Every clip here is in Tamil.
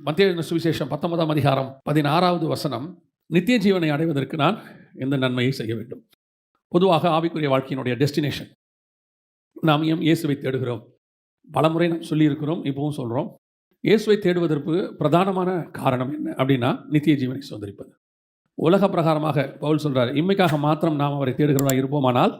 மத்தேயு சுவிசேஷம் 19ஆம் அதிகாரம் 16வது வசனம், நித்திய ஜீவனை அடைவதற்கு நான் எந்த நன்மையை செய்ய வேண்டும்? பொதுவாக ஆவிக்குரிய வாழ்க்கையினுடைய டெஸ்டினேஷன், நாம் ஏன் இயேசுவை தேடுகிறோம்? பலமுறை நாம் சொல்லியிருக்கிறோம், இப்பவும் சொல்கிறோம். இயேசுவை தேடுவதற்கு பிரதானமான காரணம் என்ன அப்படின்னா, நித்திய ஜீவனை சுதந்திரிப்பது. உலக பிரகாரமாக பவுல் சொல்கிறார், இம்மைக்காக மாத்திரம் நாம் அவரை தேடுகிறவர்களாக இருப்போமானால்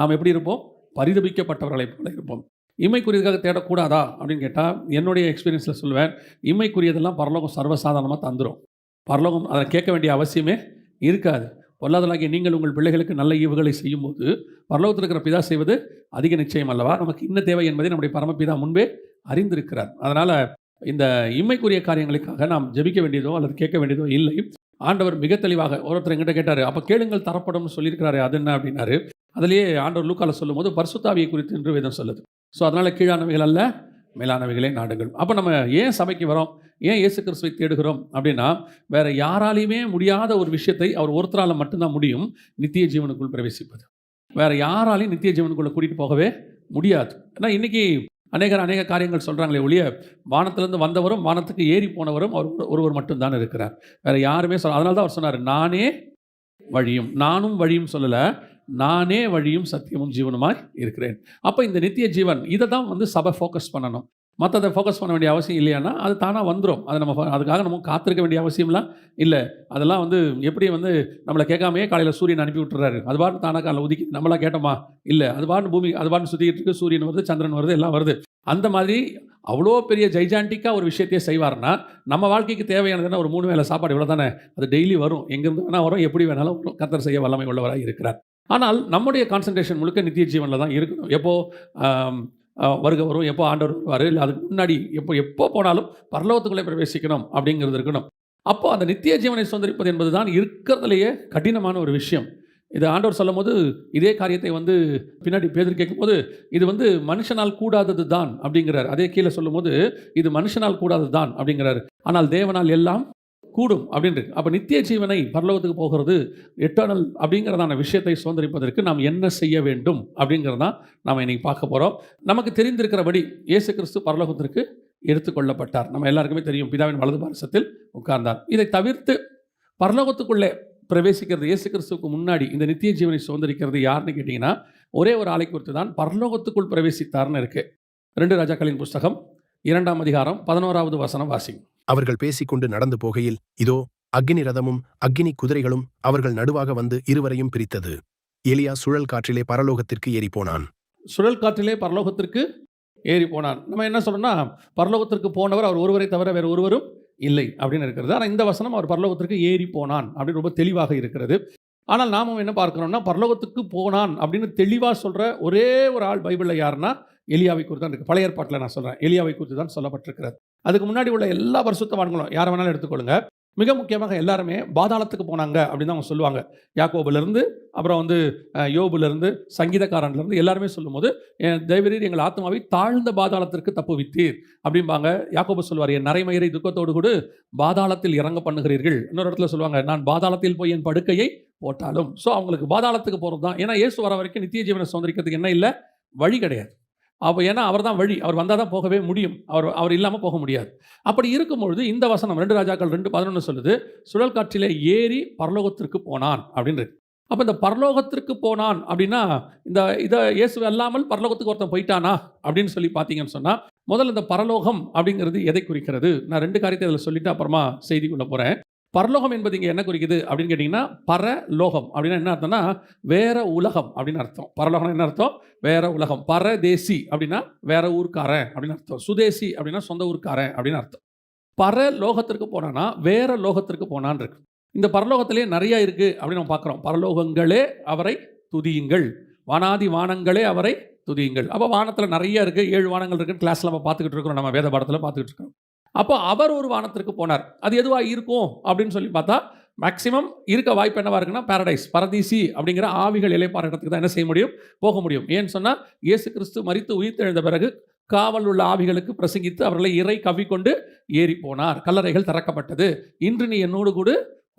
நாம் எப்படி இருப்போம்? பரிதபிக்கப்பட்டவர்களைப் போல இருப்போம். இம்மைக்குரியதுக்காக தேடக்கூடாதா அப்படின்னு கேட்டால், என்னுடைய எக்ஸ்பீரியன்ஸில் சொல்லுவேன், இம்மைக்குரியதெல்லாம் பரலோகம் சர்வசாதாரணமாக தந்துடும். பரலோகம் அதை கேட்க வேண்டிய அவசியமே இருக்காது. பொல்லாதலாகிய நீங்கள் உங்கள் பிள்ளைகளுக்கு நல்ல ஈவுகளை செய்யும்போது பரலோகத்தில் இருக்கிற பிதா செய்வது அதிக நிச்சயம் அல்லவா? நமக்கு இன்ன தேவை என்பதை நம்முடைய பரமபிதா முன்பே அறிந்திருக்கிறார். அதனால் இந்த இம்மைக்குரிய காரியங்களுக்காக நாம் ஜெபிக்க வேண்டியதோ அல்லது கேட்க வேண்டியதோ இல்லை. ஆண்டவர் மிக தெளிவாக ஒருத்தர் எங்கிட்ட கேட்டார், அப்போ கேளுங்கள் தரப்படும் சொல்லியிருக்கிறாரு, அது என்ன அப்படின்னாரு. அதிலேயே ஆண்டவர் லூக்கால சொல்லும் போது பரிசுத்தாவியை குறித்து என்று வேதம் சொல்லுது. ஸோ அதனால் கீழானவைகள் அல்ல, மேலானவைகளே நாடுகள். அப்போ நம்ம ஏன் சபைக்கு வரோம், ஏன் இயேசு கிறிஸ்துவை தேடுகிறோம் அப்படின்னா, வேறு யாராலையுமே முடியாத ஒரு விஷயத்தை அவர் ஒருத்தரால் மட்டும்தான் முடியும், நித்திய ஜீவனுக்குள் பிரவேசிப்பது. வேறு யாராலையும் நித்திய ஜீவனுக்குள்ளே கூட்டிகிட்டு போகவே முடியாது. ஏன்னா இன்றைக்கி அநேக காரியங்கள் சொல்கிறாங்களே ஒழிய, வானத்திலேருந்து வந்தவரும் வானத்துக்கு ஏறி போனவரும் அவர் ஒருவர் மட்டும்தான் இருக்கிறார். வேறு யாருமே அதனால தான் அவர் சொன்னார், நானே வழியும், நானும் வழியும் சொல்லலை, நானே வழியும் சத்தியமும் ஜீவனுமாய் இருக்கிறேன். அப்போ இந்த நித்திய ஜீவன் இதை தான் சபை ஃபோக்கஸ் பண்ணணும். மற்றதை ஃபோக்கஸ் பண்ண வேண்டிய அவசியம் இல்லையானா அது தானாக வந்துடும். அது அதுக்காக நம்ம காத்திருக்க வேண்டிய அவசியம்லாம் இல்லை. அதெல்லாம் எப்படி நம்மளை கேட்காமையே காலையில் சூரியன் அனுப்பி விட்டுறாரு, அது பாட்டு தானாக காலையில் ஒதுக்கி நம்மளாம் கேட்டோமா? இல்லை, அது பாட்டு பூமி அது பாட்டு சுற்றிக்கிட்டு இருக்கு, சூரியன் வருது, சந்திரன் வருது, எல்லாம் வருது. அந்த மாதிரி அவ்வளோ பெரிய ஜைஜாண்டிக்காக ஒரு விஷயத்தையே செய்வார்னா, நம்ம வாழ்க்கைக்கு தேவையானதுன்னா ஒரு 3 வேளை சாப்பாடு இவ்வளோ தானே, அது டெய்லி வரும், எங்கேருந்து வேணால் வரும், எப்படி வேணாலும் கர்த்தர் செய்ய வல்லமை உள்ளவராக இருக்கிறார். ஆனால் நம்முடைய கான்சன்ட்ரேஷன் முழுக்க நித்திய ஜீவனில் தான் இருக்கணும். எப்போது வருகை வரும், எப்போ ஆண்டவர் வருவார், இல்லை அதுக்கு முன்னாடி எப்போ போனாலும் பரலோகத்துக்குள்ளே பிரவேசிக்கணும் அப்படிங்கிறது இருக்கணும். அப்போது அந்த நித்திய ஜீவனை சுதந்திரிப்பது என்பது தான் இருக்கிறதுலையே கடினமான ஒரு விஷயம். இது ஆண்டவர் சொல்லும் போது இதே காரியத்தை பின்னாடி பேதர் கேட்கும்போது, இது மனுஷனால் கூடாதது தான் அப்படிங்கிறார். அதே கீழே சொல்லும் போது இது மனுஷனால் கூடாதது தான் அப்படிங்கிறார். ஆனால் தேவனால் எல்லாம் கூடும் அப்படின்றது. அப்போ நித்திய ஜீவனை பரலோகத்துக்கு போகிறது, எட்டர்னல் அப்படிங்கிறதான விஷயத்தை சுதந்திரிப்பதற்கு நாம் என்ன செய்ய வேண்டும் அப்படிங்கிறது தான் நாம் இன்றைக்கி பார்க்க போகிறோம். நமக்கு தெரிந்திருக்கிறபடி இயேசு கிறிஸ்து பரலோகத்திற்கு எடுத்துக்கொள்ளப்பட்டார். நம்ம எல்லாருக்குமே தெரியும், பிதாவின் வலது பாரசத்தில் உட்கார்ந்தார். இதை தவிர்த்து பரலோகத்துக்குள்ளே பிரவேசிக்கிறது, இயேசு கிறிஸ்துவுக்கு முன்னாடி இந்த நித்திய ஜீவனை சுதந்திரிக்கிறது யாருன்னு கேட்டிங்கன்னா, ஒரே ஒரு ஆளை குறித்து தான் பரலோகத்துக்குள் பிரவேசித்தார்னு இருக்குது. 2 ராஜாக்களின் புஸ்தகம் 2ஆம் அதிகாரம் 11வது வசனம் வாசிங்க. அவர்கள் பேசிக்கொண்டு நடந்து போகையில், இதோ அக்கினி ரதமும் அக்கினி குதிரைகளும் அவர்கள் நடுவாக வந்து இருவரையும் பிரித்தது. எலியா சுழல் காற்றிலே பரலோகத்திற்கு ஏறி போனான். சுழல் காற்றிலே பரலோகத்திற்கு ஏறி போனான். நம்ம என்ன சொல்லணும்னா, பரலோகத்திற்கு போனவர் அவர் ஒருவரை தவிர வேறு ஒருவரும் இல்லை அப்படின்னு இருக்கிறது. ஆனால் இந்த வசனம் அவர் பரலோகத்திற்கு ஏறி போனான் அப்படின்னு ரொம்ப தெளிவாக இருக்கிறது. ஆனால் நாமும் என்ன பார்க்கணும்னா, பரலோகத்துக்கு போனான் அப்படின்னு தெளிவாக சொல்கிற ஒரே ஒரு ஆள் பைபிளில் யாருன்னா எலியாவை குறித்து தான் இருக்குது. பழைய ஏற்பாட்டில் நான் சொல்கிறேன், எலியாவை குறித்து தான் சொல்லப்பட்டிருக்கிறது. அதுக்கு முன்னாடி உள்ள எல்லா பரிசுத்தவான்களும் யாரை வேணாலும் எடுத்துக்கொள்ளுங்க, மிக முக்கியமாக எல்லாருமே பாதாளத்துக்கு போனாங்க அப்படின்னு தான் அவங்க சொல்லுவாங்க. யாக்கோபுலேருந்து, அப்புறம் யோபுலேருந்து, சங்கீதக்காரன்லேருந்து எல்லாருமே சொல்லும்போது, தேவரீர் எங்கள் ஆத்மாவை தாழ்ந்த பாதாளத்திற்கு தப்புவித்தீர் அப்படிம்பாங்க. யாக்கோபு சொல்வார், என் நரைமயிரை துக்கத்தோடு கூட பாதாளத்தில் இறங்க பண்ணுகிறீர்கள். இன்னொரு இடத்துல சொல்லுவாங்க, நான் பாதாளத்தில் போய் என் படுக்கையை போட்டாலும். ஸோ அவங்களுக்கு பாதாளத்துக்கு போகிறது தான். ஏன்னா இயேசு வர வரைக்கும் நித்திய ஜீவனை சுதந்திரிக்கிறதுக்கு என்ன இல்லை, வழி கிடையாது. அப்போ ஏன்னா அவர் தான் வழி, அவர் வந்தால் தான் போகவே முடியும், அவர் இல்லாமல் போக முடியாது. அப்படி இருக்கும்பொழுது இந்த வசனம் 2 ராஜாக்கள் 2:11 சொல்லுது, சுழல் காற்றிலே ஏறி பரலோகத்திற்கு போனான் அப்படின்றது. அப்போ இந்த பரலோகத்திற்கு போனான் அப்படின்னா, இதை இயேசு அல்லாமல் பரலோகத்துக்கு ஒருத்தன் போயிட்டானா அப்படின்னு சொல்லி பார்த்தீங்கன்னு சொன்னால், முதல்ல இந்த பரலோகம் அப்படிங்கிறது எதை குறிக்கிறது? நான் 2 காரியத்தை அதில் சொல்லிவிட்டு அப்புறமா செய்திக்குள்ளே போகிறேன். பரலோகம் என்பது இங்கே என்ன குறிக்குது அப்படின்னு கேட்டிங்கன்னா, பரலோகம் அப்படின்னா என்ன அர்த்தம்னா, வேற உலகம் அப்படின்னு அர்த்தம். பரலோகம் என்ன அர்த்தம்? வேற உலகம். பரதேசி அப்படின்னா வேற ஊருக்காரன் அப்படின்னு அர்த்தம். சுதேசி அப்படின்னா சொந்த ஊருக்காரன் அப்படின்னு அர்த்தம். பரலோகத்திற்கு போனான்னா வேற லோகத்திற்கு போனான் இருக்கு. இந்த பரலோகத்திலே நிறைய இருக்குது அப்படின்னு நம்ம பார்க்குறோம். பரலோகங்களே அவரை துதியுங்கள், வானாதி வானங்களே அவரை துதியுங்கள். அப்போ வானத்தில் நிறைய இருக்குது, 7 வானங்கள் இருக்குன்னு கிளாஸில் நம்ம பார்த்துக்கிட்டு இருக்கிறோம், நம்ம வேத பாடத்தில் பார்த்துக்கிட்டு இருக்கோம். அப்போ அவர் ஒரு வானத்திற்கு போனார். அது எதுவாக இருக்கும் அப்படின்னு சொல்லி பார்த்தா, மேக்சிமம் இருக்க வாய்ப்பு என்னவாக இருக்குன்னா, பாரடைஸ், பரதீசி அப்படிங்கிற ஆவிகள் இளைப்பாற இடத்துக்கு தான் என்ன செய்ய முடியும், போக முடியும். ஏன்னு சொன்னால், இயேசு கிறிஸ்து மரித்து உயிர்த்தெழுந்த பிறகு காவல் உள்ள ஆவிகளுக்கு பிரசங்கித்து அவர்களை இறை கவ்விக்கொண்டு ஏறி போனார். கல்லறைகள் திறக்கப்பட்டது. இன்று நீ என்னோடு கூட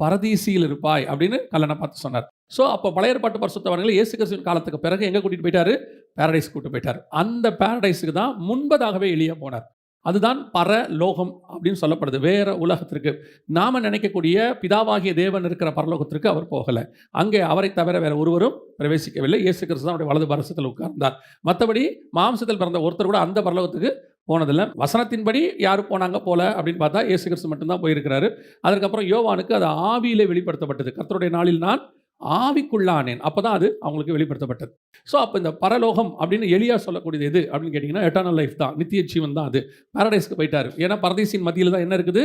பரதீசியில் இருப்பாய் அப்படின்னு கல்லனை பார்த்து சொன்னார். ஸோ அப்போ பழைய ஏற்பாட்டு பரிசுத்தவான்களை இயேசு கிறிஸ்துவின் காலத்துக்கு பிறகு எங்கே கூட்டிகிட்டு போயிட்டாரு? பாரடைஸ் கூட்டு போயிட்டார். அந்த பாரடைஸுக்கு தான் முன்பதாகவே எலியா போனார். அதுதான் பரலோகம் அப்படின்னு சொல்லப்படுது. வேற உலகத்திற்கு நாம நினைக்கக்கூடிய பிதாவாகிய தேவன் இருக்கிற பரலோகத்திற்கு அவர் போகல. அங்கே அவரை தவிர வேற ஒருவரும் பிரவேசிக்கவில்லை. இயேசு கிறிஸ்து தான் அவருடைய வலது பரிசத்தில் உட்கார்ந்தார். மற்றபடி மாம்சத்தில் பிறந்த ஒருத்தர் கூட அந்த பரலோகத்துக்கு போனதில்லை. வசனத்தின்படி யார் போனாங்க போல அப்படின்னு பார்த்தா இயேசு கிறிஸ்து மட்டும்தான் போயிருக்கிறாரு. அதற்கப்புறம் யோவானுக்கு அது ஆவியிலே வெளிப்படுத்தப்பட்டது. கர்த்தருடைய நாளில் நான் ஆவிக்குள்ளானேன். அப்பதான் அது அவங்களுக்கு வெளிப்படுத்தப்பட்டது. ஸோ அப்போ இந்த பரலோகம் அப்படின்னு எலியா சொல்லக்கூடியது எது அப்படின்னு கேட்டிங்கன்னா எட்டர்னல் லைஃப் தான், நித்திய ஜீவன் தான். அது பாரடைஸ்க்கு போயிட்டாரு. ஏன்னா பரதீசின் மத்தியில் தான் என்ன இருக்குது?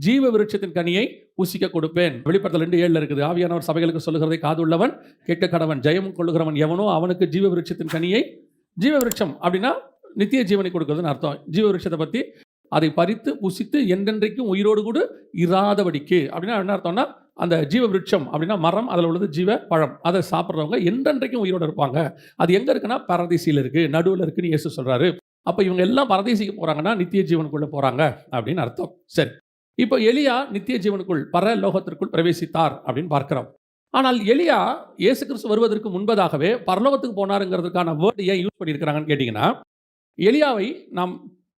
ஜீவ விருட்சத்தின் கனியை புசிக்க கொடுப்பேன். வெளிப்படுத்தல் 2:7 இருக்குது. ஆவியானவர் சபைகளுக்கு சொல்லுகிறதை காதுள்ளவன் கேட்க கடவன். ஜெயம் கொள்ளுகிறவன் எவனோ அவனுக்கு ஜீவ விருட்சத்தின் கனியை, ஜீவ விருட்சம் அப்படின்னா நித்திய ஜீவனை கொடுக்குறதுன்னு அர்த்தம். ஜீவ விருட்சத்தை பற்றி அதை பறித்து புசித்து என்றென்றைக்கும் உயிரோடு கூட இராதபடிக்கு அப்படின்னா என்ன அர்த்தம்னா, அந்த ஜீவ விருட்சம் அப்படின்னா மரம், அதில் உள்ளது ஜீவ பழம். அதை சாப்பிட்றவங்க என்றென்றைக்கும் உயிரோடு இருப்பாங்க. அது எங்கே இருக்குன்னா பரதீசியில் இருக்குது, நடுவில் இருக்குன்னு இயேசு சொல்கிறாரு. அப்போ இவங்க எல்லாம் பரதீசிக்கு போகிறாங்கன்னா நித்திய ஜீவனுக்குள்ளே போகிறாங்க அப்படின்னு அர்த்தம். சரி, இப்போ எலியா நித்திய ஜீவனுக்குள் பரலோகத்திற்குள் பிரவேசித்தார் அப்படின்னு பார்க்கிறோம். ஆனால் எலியா இயேசு கிறிஸ்து வருவதற்கு முன்பதாகவே பரலோகத்துக்கு போனாருங்கிறதுக்கான வேர்டு ஏன் யூஸ் பண்ணியிருக்கிறாங்கன்னு கேட்டிங்கன்னா, எலியாவை நாம்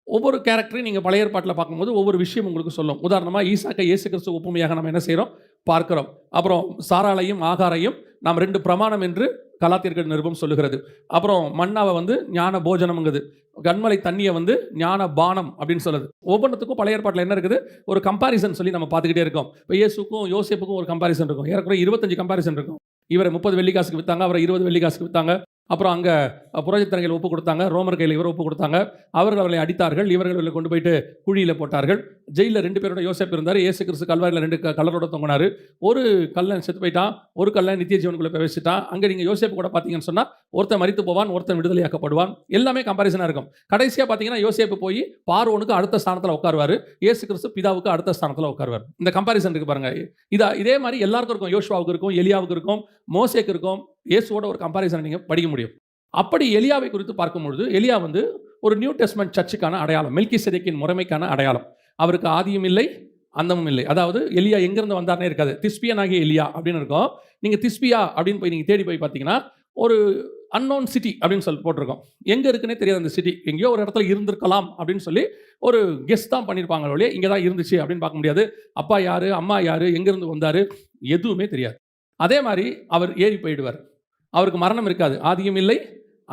ஒவ்வொரு கேரக்டரையும் நீங்கள் பழைய ஏற்பாட்டில் பார்க்கும்போது ஒவ்வொரு விஷயம் உங்களுக்கு சொல்லும். உதாரணமாக ஈசாக்கை இயேசு கிறிஸ்து ஒப்புமையாக நம்ம என்ன செய்கிறோம் பார்க்கிறோம். அப்புறம் சாராளையும் ஆகாரையும் நாம் 2 பிரமாணம் என்று கலாத்தியர்கள் நிருபம் சொல்லுகிறது. அப்புறம் மன்னாவை ஞான போஜனம்ங்குது, கண்மலை தண்ணியை ஞான பானம் அப்படின்னு சொல்லுது. ஒவ்வொன்றுத்துக்கும் பழைய ஏற்பாட்டில் என்ன இருக்குது? ஒரு கம்பாரிசன் சொல்லி நம்ம பார்த்துக்கிட்டே இருக்கோம். இப்போ இயேசுக்கும் யோசேப்புக்கும் ஒரு கம்பாரிசன் இருக்கும். ஏறக்குறைய 25 கம்பாரிசன் இருக்கும். இவரை 30 வெள்ளிக்காசுக்கு விற்றாங்க, அவரை 20 வெள்ளிக்காசுக்கு விற்றாங்க. அப்புறம் அங்கே புரோஜித்தர்கள் ஒப்பு கொடுத்தாங்க, ரோமர் கையில் இவர் ஒப்பு கொடுத்தாங்க. அவர்கள் அவர்களை அடித்தார்கள், இவர்களை கொண்டு போயிட்டு குழியில் போட்டார்கள். ஜெயிலில் 2 பேரோட யோசேப்பு இருந்தார். இயேசு கிறிஸ்து கல்வாரியில் 2 கல்லரோட தொங்கினார். ஒரு கல்லன் செத்து போயிட்டான், ஒரு கல்லன் நித்திய ஜீவனுக்குள்ளே பிரவேசிட்டான். அங்கே நீங்கள் யோசேப்பு கூட பார்த்தீங்கன்னு சொன்னால் ஒருத்தன் மரித்து போவான், ஒருத்தன் விடுதலையாக்கப்படுவான். எல்லாமே கம்பாரிசனாக இருக்கும். கடைசியாக பார்த்தீங்கன்னா யோசேப்பு போய் பார்வோனுக்கு அடுத்த ஸ்தானத்தில் உட்காருவார், இயேசு கிறிஸ்து பிதாவுக்கு அடுத்த ஸ்தானத்தில் உட்காருவார். இந்த கம்பாரிசன் இருக்குது பாருங்கள். இதே மாதிரி எல்லாருக்கும் இருக்கும். யோசுவாவுக்கு இருக்கும், எலியாவுக்கு இருக்கும், மோசேக்கு இருக்கும். இயேசுவோட ஒரு கம்பாரிசனை நீங்கள் படிக்க முடியும். அப்படி எலியாவை குறித்து பார்க்கும்பொழுது எலியா ஒரு நியூ டெஸ்ட்மென்ட் சர்ச்சுக்கான அடையாளம், மெல்கிசேதேக்கின் முறைமைக்கான அடையாளம். அவருக்கு ஆதியும் இல்லை அந்தமும் இல்லை. அதாவது எலியா எங்கேருந்து வந்தார்னே இருக்காது. திஸ்பியனாகிய எலியா அப்படின்னு இருக்கும். நீங்கள் திஸ்பியா அப்படின்னு போய் நீங்கள் தேடி போய் பார்த்தீங்கன்னா ஒரு அன்னோன் சிட்டி அப்படின்னு சொல்லி போட்டிருக்கோம். எங்கே இருக்குன்னே தெரியாது அந்த சிட்டி. எங்கேயோ ஒரு இடத்துல இருந்திருக்கலாம் அப்படின்னு சொல்லி ஒரு கெஸ் தான் பண்ணியிருப்பாங்க ஒழிய இங்கே தான் இருந்துச்சு அப்படின்னு பார்க்க முடியாது. அப்பா யார், அம்மா யார், எங்கேருந்து வந்தார், எதுவுமே தெரியாது. அதே மாதிரி அவர் ஏறி போயிடுவார். அவருக்கு மரணம் இருக்காது, ஆதியும் இல்லை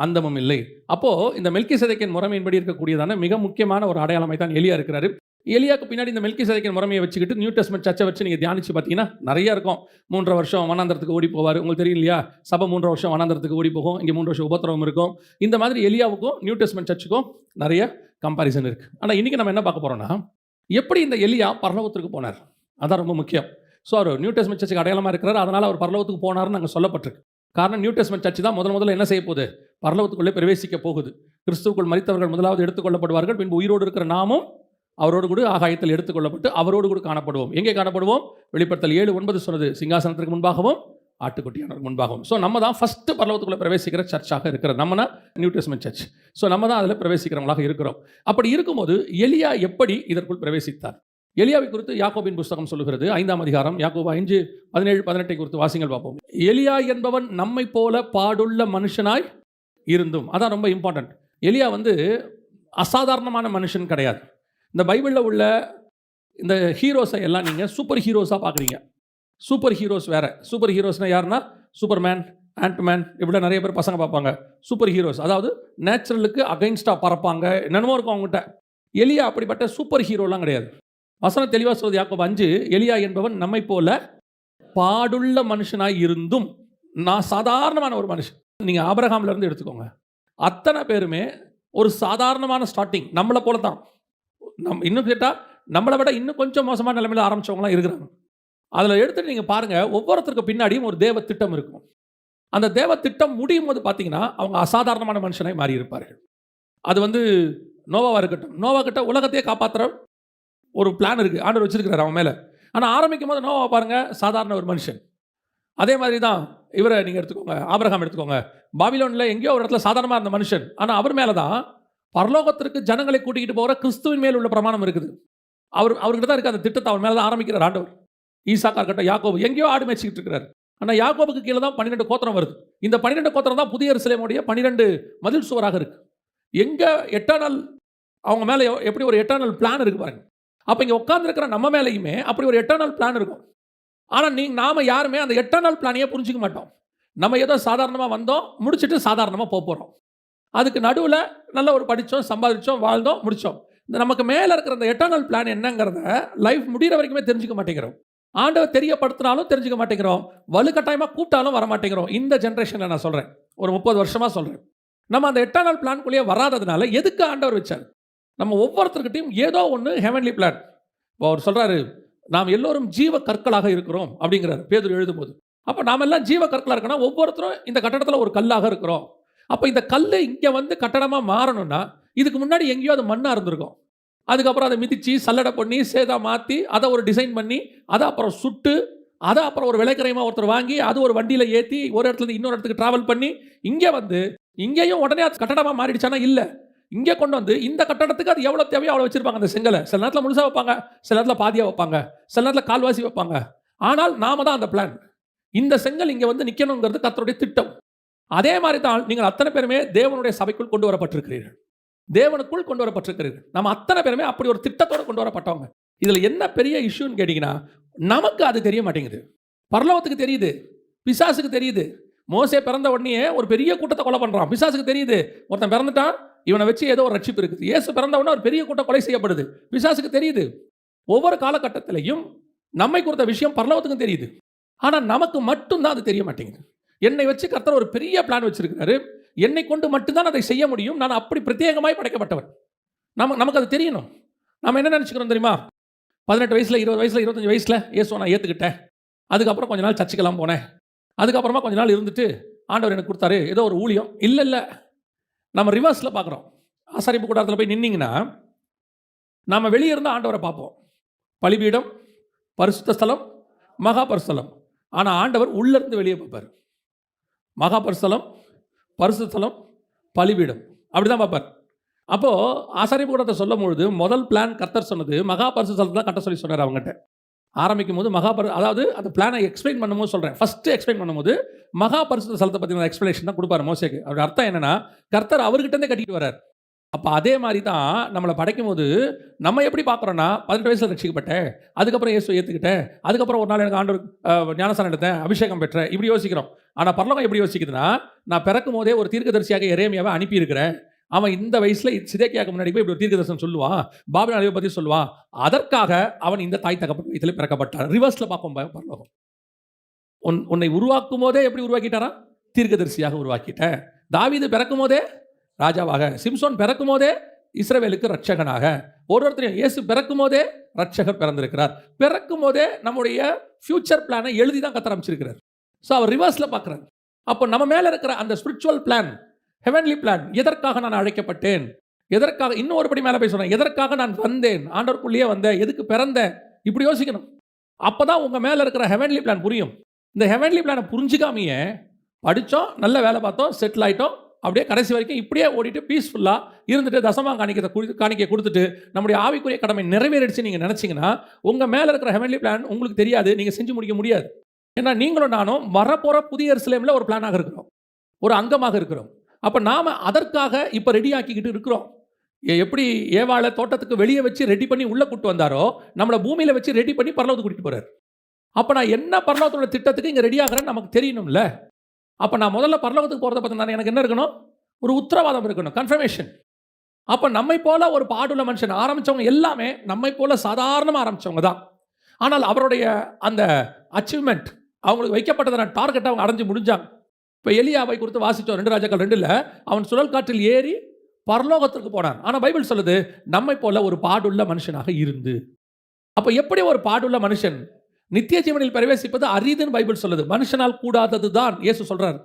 அந்தமும் இல்லை. அப்போது இந்த மெல்கிசேதேக்கின் முறைமையின்படி இருக்கக்கூடியதான மிக முக்கியமான ஒரு அடையாளமை தான் எலியா இருக்கிறாரு. எலியாவுக்கு பின்னாடி இந்த மெல்கிசேதேக்கின் முறைமையை வச்சுக்கிட்டு நியூ டெஸ்ட்மென்ட் சர்ச்சை வச்சு நீங்கள் தியானிச்சு பார்த்தீங்கன்னா நிறைய இருக்கும். 3 வருஷம் வனாந்தரத்துக்கு ஓடி போவார். உங்களுக்கு தெரியும் இல்லையா? சபை 3 வருஷம் வனாந்தரத்துக்கு ஓடி போகும். இங்கே 3 வருஷம் உபத்திரவம் இருக்கும். இந்த மாதிரி எலியாவுக்கும் நியூ டெஸ்ட்மென்ட் சர்ச்சுக்கும் நிறைய கம்பாரிசன் இருக்குது. ஆனால் இன்றைக்கி நம்ம என்ன பார்க்க போகிறோம்னா, எப்படி இந்த எலியா பரலோகத்திற்கு போனார், அதான் ரொம்ப முக்கியம். ஸோ அவர் நியூ டெஸ்ட்மென்ட் சர்ச்சுக்கு அடையாளமாக இருக்கிறார். அதனால் அவர் பரலோகத்துக்கு போனார்னு நாங்கள் சொல்லப்பட்டிருக்கு. காரணம் நியூ டெஸ்ட்மென்ட் சர்ச் தான் முதல்ல என்ன செய்ய போகுது? பரலோகத்துக்குள்ளே பிரவேசிக்க போகுது. கிறிஸ்துவுக்குள் மரித்தவர்கள் முதலாவது எடுத்துக்கொள்ளப்படுவார்கள். பின்பு உயிரோடு இருக்கிற நாமும் அவரோடு கூட ஆகாயத்தில் எடுத்துக்கொள்ளப்பட்டு அவரோடு கூட காணப்படுவோம். எங்கே காணப்படுவோம்? வெளிப்படுத்தல் 7:9 சொன்னது, சிங்காசனத்திற்கு முன்பாகவும் ஆட்டுக்குட்டியானவர் முன்பாகவும். ஸோ நம்ம தான் ஃபஸ்ட்டு பரலோகத்துக்குள்ளே பிரவேசிக்கிற சர்ச்சாக இருக்கிற நம்மனா நியூ டெஸ்ட்மென்ட் சர்ச். ஸோ நம்ம தான் அதில் பிரவேசிக்கிறவங்களாக இருக்கிறோம். அப்படி இருக்கும்போது எலியா எப்படி இதற்குள் பிரவேசித்தார்? எலியாவை குறித்து யாக்கோபின் புஸ்தகம் சொல்லுகிறது. 5ஆம் அதிகாரம் யாக்கோபு 5:17-18 குறித்து வாசிங்கள் பார்ப்போம். எலியா என்பவன் நம்மை போல பாடுள்ள மனுஷனாய் இருந்தும். அதான் ரொம்ப இம்பார்ட்டன்ட். எலியா அசாதாரணமான மனுஷன் கிடையாது. இந்த பைபிளில் உள்ள இந்த ஹீரோஸை எல்லாம் நீங்கள் சூப்பர் ஹீரோஸாக பார்க்குறீங்க. சூப்பர் ஹீரோஸ் வேறு. சூப்பர் ஹீரோஸ்னால் யாருன்னா சூப்பர்மேன், ஆண்ட்மேன், இப்படி நிறைய பேர் பசங்க பார்ப்பாங்க. சூப்பர் ஹீரோஸ் அதாவது நேச்சுரலுக்கு அகைன்ஸ்டாக பறப்பாங்க, என்னென்னமோ இருக்கும் அவங்ககிட்ட. எலியா அப்படிப்பட்ட சூப்பர் ஹீரோலாம் கிடையாது. வசனம் தெளிவாக சொல்வது யாக்கோபு 5, எலியா என்பவன் நம்மை போல பாடுள்ள மனுஷனாய் இருந்தும். நான் சாதாரணமான ஒரு மனுஷன். நீங்கள் ஆபிரகாம்லேருந்து எடுத்துக்கோங்க, அத்தனை பேருமே ஒரு சாதாரணமான ஸ்டார்டிங், நம்மளை போல தான். இன்னும் கேட்டால் நம்மளை விட இன்னும் கொஞ்சம் மோசமான நிலைமையில் ஆரம்பித்தவங்களாம் இருக்கிறாங்க. அதில் எடுத்துகிட்டு நீங்கள் பாருங்கள், ஒவ்வொருத்தருக்கு பின்னாடியும் ஒரு தேவ திட்டம் இருக்கும். அந்த தேவ திட்டம் முடியும் போது பார்த்தீங்கன்னா அவங்க அசாதாரணமான மனுஷனாய் மாறி இருப்பார்கள். அது நோவாவாக இருக்கட்டும். நோவா கிட்ட உலகத்தையே காப்பாற்றுற ஒரு பிளான் இருக்குது, ஆண்டவர் வச்சிருக்கிறார் அவன் மேலே. ஆனால் ஆரம்பிக்கும் போது நோவா பாருங்கள், சாதாரண ஒரு மனுஷன். அதே மாதிரி தான் இவரை நீங்கள் எடுத்துக்கோங்க, ஆபிரகாம் எடுத்துக்கோங்க. பாபிலோனில் எங்கேயோ ஒரு இடத்துல சாதாரணமாக இருந்த மனுஷன். ஆனால் அவர் மேலே தான் பரலோகத்திற்கு ஜனங்களை கூட்டிகிட்டு போகிற கிறிஸ்துவின் மேல் உள்ள பிரமாணம் இருக்குது. அவர்கிட்ட தான் இருக்குது அந்த திட்டத்தை. அவர் மேலே தான் ஆரம்பிக்கிறார் ஆண்டவர். ஈசாக்கா இருக்கட்டும், யாக்கோபு எங்கேயோ ஆடு மேய்ச்சிக்கிட்டு இருக்கிறார். ஆனால் யாக்கோபுக்கு கீழே தான் 12 கோத்திரம் வருது. இந்த 12 கோத்திரம் தான் புதிய எருசலேமுடைய 12 மதில் சுவராக இருக்குது. எங்கே எட்டர்னல் அவங்க மேலே எப்படி ஒரு எட்டர்னல் பிளான் இருக்கு பாருங்க. அப்போ இங்கே உட்காந்துருக்கிற நம்ம மேலேயுமே அப்படி ஒரு எட்டர்னல் பிளான் இருக்கும். ஆனால் நாம யாருமே அந்த எட்டர்னல் பிளானையே புரிஞ்சிக்க மாட்டோம். நம்ம ஏதோ சாதாரணமாக வந்தோம், முடிச்சுட்டு சாதாரணமாக போகிறோம். அதுக்கு நடுவில் நல்ல ஒரு படித்தோம், சம்பாதிச்சோம், வாழ்ந்தோம், முடித்தோம். இந்த நமக்கு மேலே இருக்கிற அந்த எட்டர்னல் பிளான் என்னங்கிறத லைஃப் முடிகிற வரைக்குமே தெரிஞ்சுக்க மாட்டேங்கிறோம். ஆண்டவர் தெரியப்படுத்தினாலும் தெரிஞ்சுக்க மாட்டேங்கிறோம். வலுக்கட்டாயமாக கூப்பிட்டாலும் வர மாட்டேங்கிறோம். இந்த ஜென்ரேஷனில் நான் சொல்கிறேன், ஒரு 30 வருஷமாக சொல்கிறேன். நம்ம அந்த எட்டர்னல் பிளான்குள்ளேயே வராததுனால எதுக்கு ஆண்டவர் வச்சார்? நம்ம ஒவ்வொருத்தர்கிட்டையும் ஏதோ ஒன்று ஹெவன்லி பிளான். அவர் சொல்கிறாரு, நாம் எல்லோரும் ஜீவ கற்களாக இருக்கிறோம் அப்படிங்கிறார் பேதுரு எழுதும்போது. அப்போ நாம் எல்லாம் ஜீவ கற்களாக இருக்கணும். ஒவ்வொருத்தரும் இந்த கட்டடத்தில் ஒரு கல்லாக இருக்கிறோம். அப்போ இந்த கல் இங்கே வந்து கட்டடமாக மாறணும்னா இதுக்கு முன்னாடி எங்கேயோ அது மண்ணாக இருந்திருக்கும். அதுக்கப்புறம் அதை மிதித்து சல்லடை பண்ணி சேதா மாற்றி அதை ஒரு டிசைன் பண்ணி அதை அப்புறம் சுட்டு அதை அப்புறம் ஒரு விலைக்கரையமாக ஒருத்தர் வாங்கி அது ஒரு வண்டியில் ஏற்றி ஒரு இடத்துல இன்னொரு இடத்துக்கு ட்ராவல் பண்ணி இங்கே வந்து இங்கேயும் உடனே அது கட்டடமாக மாறிடுச்சானா இல்லை, இங்கே கொண்டு வந்து இந்த கட்டடத்துக்கு அது எவ்வளோ தேவையோ அவ்வளோ வச்சுருப்பாங்க. அந்த செங்கலை சில நேரத்தில் முழுசாக வைப்பாங்க, சில நேரத்தில் பாதியாக வைப்பாங்க, சில நேரத்தில் கால்வாசி வைப்பாங்க. ஆனால் நாம தான் அந்த பிளான். இந்த செங்கல் இங்கே வந்து நிற்கணுங்கிறது கர்த்தருடைய திட்டம். அதே மாதிரி தான் நீங்கள் அத்தனை பேருமே தேவனுடைய சபைக்குள் கொண்டு வரப்பட்டிருக்கிறீர்கள். தேவனுக்குள் கொண்டு வரப்பட்டிருக்கிறீர்கள். நம்ம அத்தனை பேருமே அப்படி ஒரு திட்டத்தோடு கொண்டு வரப்பட்டவங்க. இதில் என்ன பெரிய இஷ்யூன்னு கேட்டிங்கன்னா, நமக்கு அது தெரிய மாட்டேங்குது. பரலோகத்துக்கு தெரியுது, பிசாசுக்கு தெரியுது. மோசே பிறந்த உடனே ஒரு பெரிய கூட்டத்தை கொலை பண்ணுறான். பிசாசுக்கு தெரியுது, ஒருத்தன் பிறந்துட்டான், இவனை வச்சு ஏதோ ஒரு ரட்சிப்பு இருக்குது. இயேசு பிறந்த உடனே ஒரு பெரிய கூட்டம் கொலை செய்யப்படுது. பிசாசுக்கு தெரியுது. ஒவ்வொரு காலகட்டத்திலையும் நம்மை குறித்த விஷயம் பரலோகத்துக்கும் தெரியுது. ஆனால் நமக்கு மட்டும்தான் அது தெரிய மாட்டேங்குது. என்னை வச்சு கர்த்தர் ஒரு பெரிய பிளான் வச்சிருக்கிறாரு. என்னை கொண்டு மட்டும்தான் அதை செய்ய முடியும். நான் அப்படி பிரத்யேகமாய் படைக்கப்பட்டவன். நமக்கு அது தெரியணும். நம்ம என்ன நினச்சிக்கிறோம் தெரியுமா? 18 வயசில், 20 வயசில், 25 வயசில் இயேசுவை நான் ஏற்றுக்கிட்டேன். அதுக்கப்புறம் கொஞ்ச நாள் சர்ச்சுக்கெல்லாம் போனேன். அதுக்கப்புறமா கொஞ்ச நாள் இருந்துட்டு ஆண்டவர் எனக்கு கொடுத்தாரு ஏதோ ஒரு ஊழியம். இல்லை, நம்ம ரிவர்ஸில் பார்க்குறோம். ஆசாரிப்பு கூடாரத்தில் போய் நின்னீங்கன்னா நம்ம வெளியே இருந்து ஆண்டவரை பார்ப்போம். பலிபீடம், பரிசுத்த ஸ்தலம், மகா பரிசுத்தலம். ஆனால் ஆண்டவர் உள்ளேருந்து வெளியே பார்ப்பார். மகா பரிசுத்தலம், பரிசுத்த ஸ்தலம், பலிபீடம், அப்படி தான் பார்ப்பார். அப்போது ஆசாரிப்பு கூடத்தை சொல்லும் பொழுது முதல் பிளான் கர்த்தர் சொன்னது மகா பரிசுத்த ஸ்தலத்தை தான் கட்ட சொல்லி சொன்னார். அவங்ககிட்ட ஆரம்பிக்கும் போது அதாவது அந்த பிளானை எக்ஸ்பிளைன் பண்ணும்போது சொல்கிறேன், ஃபஸ்ட்டு எக்ஸ்பிளைன் பண்ணும்போது மகா பரிசுத்த ஸ்தலத்தை பற்றின எக்ஸ்பிளேஷன் தான் கொடுப்பார் மோசேக்கு. அவருடைய அர்த்தம் என்னென்னா, கர்த்தர் அவர்கிட்டருந்தே கட்டிட்டு வர்றார். அப்போ அதே மாதிரி தான் நம்மளை படைக்கும் போது நம்ம எப்படி பார்க்குறோன்னா, 18 வயசில் ரட்சிக்கப்பட்டேன், அதுக்கப்புறம் இயேசு ஏற்றுக்கிட்டேன், அதுக்கப்புறம் ஒரு நாள் எனக்கு ஆண்டவர் ஞானஸ்நானம் எடுத்தேன், அபிஷேகம் பெற்றேன், இப்படி யோசிக்கிறோம். ஆனால் பரலோகம் எப்படி யோசிக்குதுன்னா, நான் பிறக்கும் போதே ஒரு தீர்க்கதரிசியாக எரேமியாவை அனுப்பியிருக்கிறேன். அவன் இந்த வயசில் சிதேக்கியாவுக்கு முன்னாடி போய் இப்படி ஒரு தீர்க்கதரிசனம் சொல்லுவான், பாபிலோன் அழிவை பற்றி சொல்லுவான். அதற்காக அவன் இந்த தாய் தகப்பன் வயிற்றில் பிறக்கப்பட்டான். ரிவர்ஸில் பார்ப்போம் பரலோகம். உன்னை உருவாக்கும் போதே எப்படி உருவாக்கிட்டாரா? தீர்க்கதரிசியாக உருவாக்கிட்டேன். தாவீது பிறக்கும் போதே ராஜாவாக, சிம்சோன் பிறக்கும் போதே இஸ்ரவேலுக்கு ரட்சகனாக, ஒருத்தரையும் இயேசு பிறக்கும் போதே ரட்சகர் பிறந்திருக்கிறார். பிறக்கும் போதே நம்முடைய ஃபியூச்சர் பிளானை எழுதி தான் கத்த ஆரம்பிச்சிருக்கிறார். ஸோ அவர் ரிவர்ஸில் பார்க்குறாரு. அப்போ நம்ம மேலே இருக்கிற அந்த ஸ்பிரிச்சுவல் பிளான், ஹெவன்லி பிளான், எதற்காக நான் அழைக்கப்பட்டேன், எதற்காக, இன்னும் ஒருபடி மேலே போய் சொன்னேன், எதற்காக நான் வந்தேன், ஆண்டவருக்குள்ளேயே வந்தேன், எதுக்கு பிறந்தேன், இப்படி யோசிக்கணும். அப்போ தான் உங்கள் மேலே இருக்கிற ஹெவன்லி பிளான் புரியும். இந்த ஹெவன்லி பிளானை புரிஞ்சிக்காமையே படித்தோம், நல்ல வேலை பார்த்தோம், செட்டில் ஆகிட்டோம், அப்படியே கடைசி வரைக்கும் இப்படியே ஓடிட்டு பீஸ்ஃபுல்லாக இருந்துட்டு தசமா காணிக்கை கொடுத்துட்டு நம்முடைய ஆவிக்குரிய கடமை நிறைவேறிடுச்சு நீங்கள் நினச்சிங்கன்னா உங்கள் மேலே இருக்கிற ஹெவன்லி பிளான் உங்களுக்கு தெரியாது, நீங்கள் செஞ்சு முடிக்க முடியாது. ஏன்னா நீங்களும் நானும் வரப்போகிற புதிய எருசலேமில் ஒரு பிளானாக இருக்கிறோம், ஒரு அங்கமாக இருக்கிறோம். அப்போ நாம் அதற்காக இப்போ ரெடி ஆக்கிக்கிட்டு இருக்கிறோம். எப்படி ஏவாளை தோட்டத்துக்கு வெளியே வச்சு ரெடி பண்ணி உள்ளே கூட்டு வந்தாரோ, நம்மளை பூமியில் வச்சு ரெடி பண்ணி பரலோகத்துக்கு கூட்டிகிட்டு போகிறார். அப்போ நான் என்ன பரலோகத்தோட திட்டத்துக்கு இங்கே ரெடி ஆகிறேன்னு நமக்கு தெரியணும்ல. அப்போ நான் முதல்ல பரலோகத்துக்கு போகிறத பார்த்தீங்கன்னா எனக்கு என்ன இருக்கணும்? ஒரு உத்தரவாதம் இருக்கணும், கன்ஃபர்மேஷன். அப்போ நம்மை போல ஒரு பாடுள்ள மனுஷன் ஆரம்பித்தவங்க எல்லாமே நம்மை போல சாதாரணமாக ஆரம்பித்தவங்க தான். ஆனால் அவருடைய அந்த அச்சீவ்மெண்ட், அவங்களுக்கு வைக்கப்பட்டதான டார்கெட்டை அவங்க அடைஞ்சு முடிஞ்சாங்க. இப்போ எலியாவை குறித்து வாசித்தோம் 2 ராஜாக்கள் 2ல். அவன் சுழல் காற்றில் ஏறி பரலோகத்திற்கு போனான். ஆனால் பைபிள் சொல்லுது நம்மை போல ஒரு பாடுள்ள மனுஷனாக இருந்து. அப்போ எப்படி ஒரு பாடுள்ள மனுஷன் நித்திய ஜீவனில் பிரவேசிப்பது அரிதுன்னு பைபிள் சொல்லுது. மனுஷனால் கூடாதது தான் இயேசு சொல்றார்.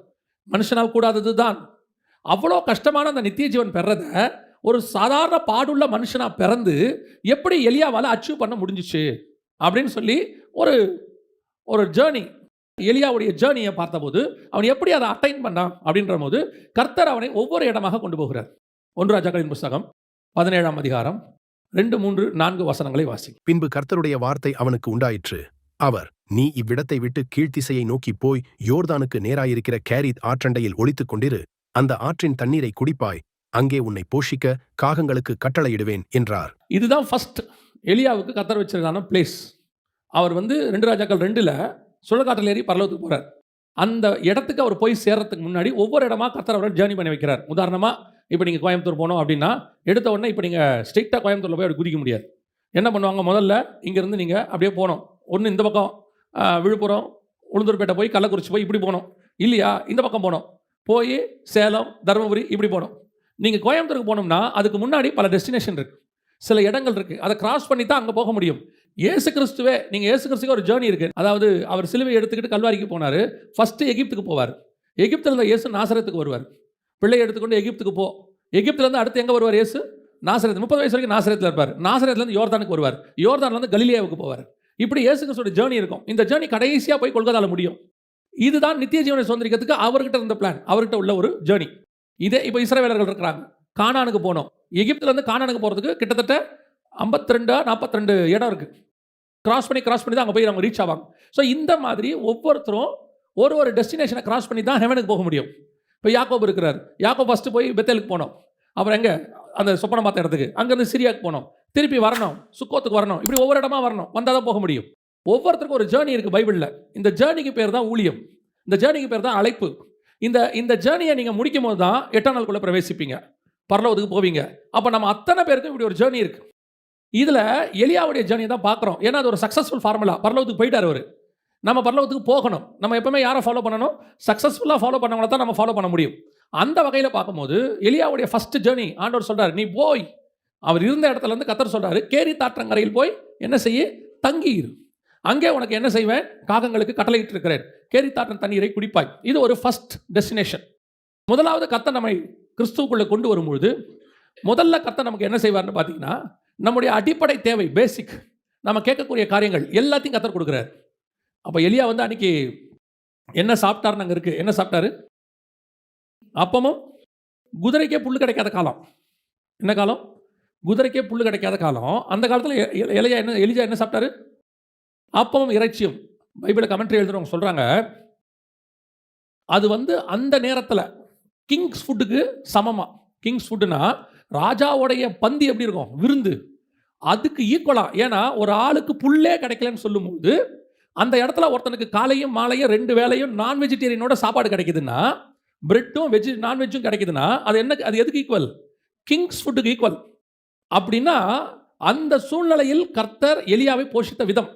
மனுஷனால் கூடாதது தான். அவ்வளோ கஷ்டமான அந்த நித்திய ஜீவன் பெறத ஒரு சாதாரண பாடுள்ள மனுஷனா பிறந்து எப்படி எலியாவால் அச்சீவ் பண்ண முடிஞ்சிச்சு அப்படின்னு சொல்லி ஒரு ஜேர்னி, எலியாவுடைய ஜேர்னியை பார்த்தபோது அவன் எப்படி அதை அட்டைன் பண்ணான் அப்படின்ற போது கர்த்தர் அவனை ஒவ்வொரு இடமாக கொண்டு போகிறார். 1 ராஜாக்களின் புஸ்தகம் 17ஆம் அதிகாரம் 2, 3, 4 வசனங்களை வாசி. பின்பு கர்த்தருடைய வார்த்தை அவனுக்கு உண்டாயிற்று. அவர், நீ இவ்விடத்தை விட்டு கீழ்த்திசையை நோக்கி போய் யோர்தானுக்கு நேராயிருக்கிற கேரித் ஆற்றண்டையில் ஒளித்துக் கொண்டிரு. அந்த ஆற்றின் தண்ணீரை குடிப்பாய். அங்கே உன்னை போஷிக்க காகங்களுக்கு கட்டளையிடுவேன் என்றார். இதுதான் ஃபர்ஸ்ட் எலியாவுக்கு கர்த்தர் வச்சிருக்கான பிளேஸ். அவர் 2 ராஜாக்கள் 2ல் சுழற்காற்றில் ஏறி பரலோகத்துக்கு போகிறார். அந்த இடத்துக்கு அவர் போய் சேர்றதுக்கு முன்னாடி ஒவ்வொரு இடமா கர்த்தர் அவரை ஜேர்னி பண்ணி வைக்கிறார். உதாரணமாக இப்போ நீங்கள் கோயம்புத்தூர் போனோம் அப்படின்னா எடுத்த உடனே இப்போ நீங்கள் ஸ்ட்ரெயிட்டாக கோயம்புத்தூரில் போய் அப்படி குதிக்க முடியாது. என்ன பண்ணுவாங்க, முதல்ல இங்கேருந்து நீங்கள் அப்படியே போகணும். ஒன்று இந்த பக்கம் விழுப்புரம் உளுந்தூர்பேட்டை போய் கள்ளக்குறிச்சி போய் இப்படி போகணும், இல்லையா இந்த பக்கம் போகணும், போய் சேலம் தருமபுரி இப்படி போகணும். நீங்கள் கோயம்புத்தூருக்கு போகணும்னா அதுக்கு முன்னாடி பல டெஸ்டினேஷன் இருக்குது, சில இடங்கள் இருக்குது, அதை கிராஸ் பண்ணி தான் அங்கே போக முடியும். இயேசு கிறிஸ்துவே, நீங்கள் இயேசு கிறிஸ்துக்கு ஒரு ஜேர்னி இருக்குது. அதாவது அவர் சிலுவை எடுத்துக்கிட்டு கல்வாரிக்கு போனார். ஃபஸ்ட்டு எகிப்துக்கு போவார். எகிப்தில் இருந்த இயேசு நாசரத்துக்கு வருவார். பிள்ளையை எடுத்துக்கொண்டு எகிப்துக்கு போ. எகிப்துலேருந்து அடுத்து எங்கே வருவார் இயேசு? நாசரத். 30 வயசு வரைக்கும் நாசரத்தில் இருப்பார். நாசரத்துலேருந்து யோர்தானுக்கு வருவார். யோர்தான்லேருந்து கலிலேயாவுக்கு போவார். இப்படி இயேசு கிறிஸ்துவோட ஜேர்னி இருக்கும். இந்த ஜேர்னி கடைசியாக போய் கொல்கத்தாவில் முடியும். இதுதான் நித்திய ஜீவனை சுதந்திரிக்கிறதுக்கு அவர்கிட்ட இருந்த பிளான், அவர்கிட்ட உள்ள ஒரு ஜேர்னி. இதே இப்போ இஸ்ரவேலர்கள் இருக்கிறாங்க, கானானுக்கு போனோம். எகிப்துலேருந்து கானானுக்கு போகிறதுக்கு கிட்டத்தட்ட 42 இடம் இருக்குது. கிராஸ் பண்ணி தான் அங்கே போய் அவங்க ரீச் ஆவாங்க. ஸோ இந்த மாதிரி ஒவ்வொருத்தரும் ஒரு டெஸ்டினேஷனை கிராஸ் பண்ணி தான் ஹெவனுக்கு போக முடியும். இப்போ யாக்கோபு இருக்கிறார். யாக்கோபு ஃபஸ்ட்டு போய் பெத்தேலுக்கு போனோம். அப்புறம் எங்கே அந்த சொப்பனை பார்த்த இடத்துக்கு, அங்கேருந்து சிரியாவுக்கு போனோம், திருப்பி வரணும், சுக்கோத்துக்கு வரணும், இப்படி ஒவ்வொரு இடமா வரணும், வந்தால் தான் போக முடியும். ஒவ்வொருத்தருக்கும் ஒரு ஜேர்னி இருக்குது பைபிளில். இந்த ஜேர்னிக்கு பேர் தான் ஊழியம், இந்த ஜேர்னிக்கு பேர் தான் அழைப்பு. இந்த ஜேர்னியை நீங்கள் முடிக்கும் போது தான் 8ஆம் நாளுக்குள்ளே பிரவேசிப்பீங்க, பரலோகத்துக்கு போவீங்க. அப்போ நம்ம அத்தனை பேருக்கும் இப்படி ஒரு ஜேர்னி இருக்குது. இதில் எலியாவுடைய ஜேர்னி தான் பார்க்குறோம். ஏன்னா அது ஒரு சக்ஸஸ்ஃபுல் ஃபார்முலா. பரலோகத்துக்கு போயிட்டார் அவர். நம்ம பரலோகத்துக்கு போகணும். நம்ம எப்பவுமே யாரை ஃபாலோ பண்ணணும்? சக்ஸஸ்ஃபுல்லாக ஃபாலோ பண்ணவங்கள தான் நம்ம ஃபாலோ பண்ண முடியும். அந்த வகையில் பார்க்கும்போது எலியாவுடைய ஃபர்ஸ்ட் ஜேர்னி ஆண்டவர் சொல்கிறார், நீ போய் அவர் இருந்த இடத்துலேருந்து கர்த்தர் சொல்கிறாரு, கேரி தாற்றங்கரையில் போய் என்ன செய்ய? தங்கியிரு. அங்கே உனக்கு என்ன செய்வேன்? காகங்களுக்கு கட்டளையிட்டு இருக்கிறேன், கேரி தாற்றன் தண்ணீரை குடிப்பாய். இது ஒரு ஃபர்ஸ்ட் டெஸ்டினேஷன். முதலாவது கர்த்தர் நம்மை கிறிஸ்துவுக்குள்ளே கொண்டு வரும்பொழுது முதல்ல கர்த்தர் நமக்கு என்ன செய்வார்னு பார்த்தீங்கன்னா, நம்முடைய அடிப்படை தேவை, பேசிக், நம்ம கேட்கக்கூடிய காரியங்கள் எல்லாத்தையும் கர்த்தர் கொடுக்குறாரு. அப்போ எலியா அன்னைக்கு என்ன சாப்பிட்டாருன்னு அங்கே இருக்குது. என்ன சாப்பிட்டாரு? அப்பமும். குதிரைக்கே புல் கிடைக்காத காலம். என்ன காலம்? குதிரைக்கே புல் கிடைக்காத காலம். அந்த காலத்தில் எலிஜா என்ன சாப்பிட்டாரு? அப்பமும் இறைச்சியும். பைபிளை கமெண்ட்ரி எழுதுறவங்க சொல்கிறாங்க, அது அந்த நேரத்தில் கிங்ஸ் ஃபுட்டுக்கு சமமாக. கிங்ஸ் ஃபுட்டுனா ராஜாவுடைய பந்தி எப்படி இருக்கும், விருந்து, அதுக்கு ஈக்குவலாக. ஏன்னா ஒரு ஆளுக்கு புல்லே கிடைக்கலன்னு சொல்லும்போது அந்த இடத்துல ஒருத்தனுக்கு காலையும் மாலையும் 2 வேளையும் நான் வெஜிடேரியனோட சாப்பாடு கிடைக்குதுன்னா, பிரெட்டும் நான்வெஜ்ஜும் கிடைக்குதுன்னா அது என்ன? அது எதுக்கு ஈக்குவல்? கிங்ஸ் ஃபுட்டுக்கு ஈக்குவல். அப்படின்னா அந்த சூழ்நிலையில் கர்த்தர் எலியாவை போஷித்த விதம்.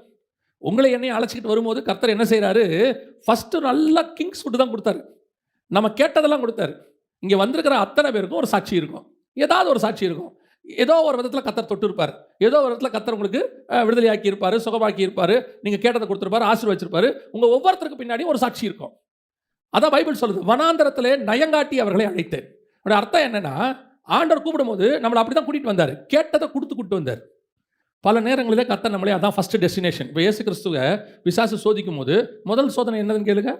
உங்களை என்னையும் அழைச்சிக்கிட்டு வரும்போது கர்த்தர் என்ன செய்கிறாரு? ஃபஸ்ட்டு நல்லா கிங்ஸ் ஃபுட்டு தான் கொடுத்தாரு. நம்ம கேட்டதெல்லாம் கொடுத்தாரு. இங்கே வந்திருக்கிற அத்தனை பேருக்கும் ஒரு சாட்சி இருக்கும், ஏதாவது ஒரு சாட்சி இருக்கும். ஏதோ ஒரு விதத்தில் கர்த்தர் தொட்டு இருப்பார், ஏதோ ஒரு விதத்தில் கர்த்தர் உங்களுக்கு விடுதலையாக்கி இருப்பார், சுகமாக்கி இருப்பார், நீங்கள் கேட்டதை கொடுத்துருப்பாரு, ஆசீர்வதிச்சிருப்பாரு. உங்கள் ஒவ்வொருத்தருக்கு பின்னாடி ஒரு சாட்சி இருக்கும். அதான் பைபிள் சொல்லுது, வனாந்தரத்திலே நயங்காட்டி அவர்களை அழைத்தேன். அதோட அர்த்தம் என்னன்னா, ஆண்டவர் கூப்பிடும்போது நம்மளை அப்படி தான் கூட்டிகிட்டு வந்தார், கேட்டதை கூப்பிட்டு வந்தார். பல நேரங்களில் கர்த்தர் நம்மளே அதான் ஃபஸ்ட்டு டெஸ்டினேஷன். இப்போ இயேசு கிறிஸ்துவை பிசாசு சோதிக்கும் போது முதல் சோதனை என்னதுன்னு கேளுங்க,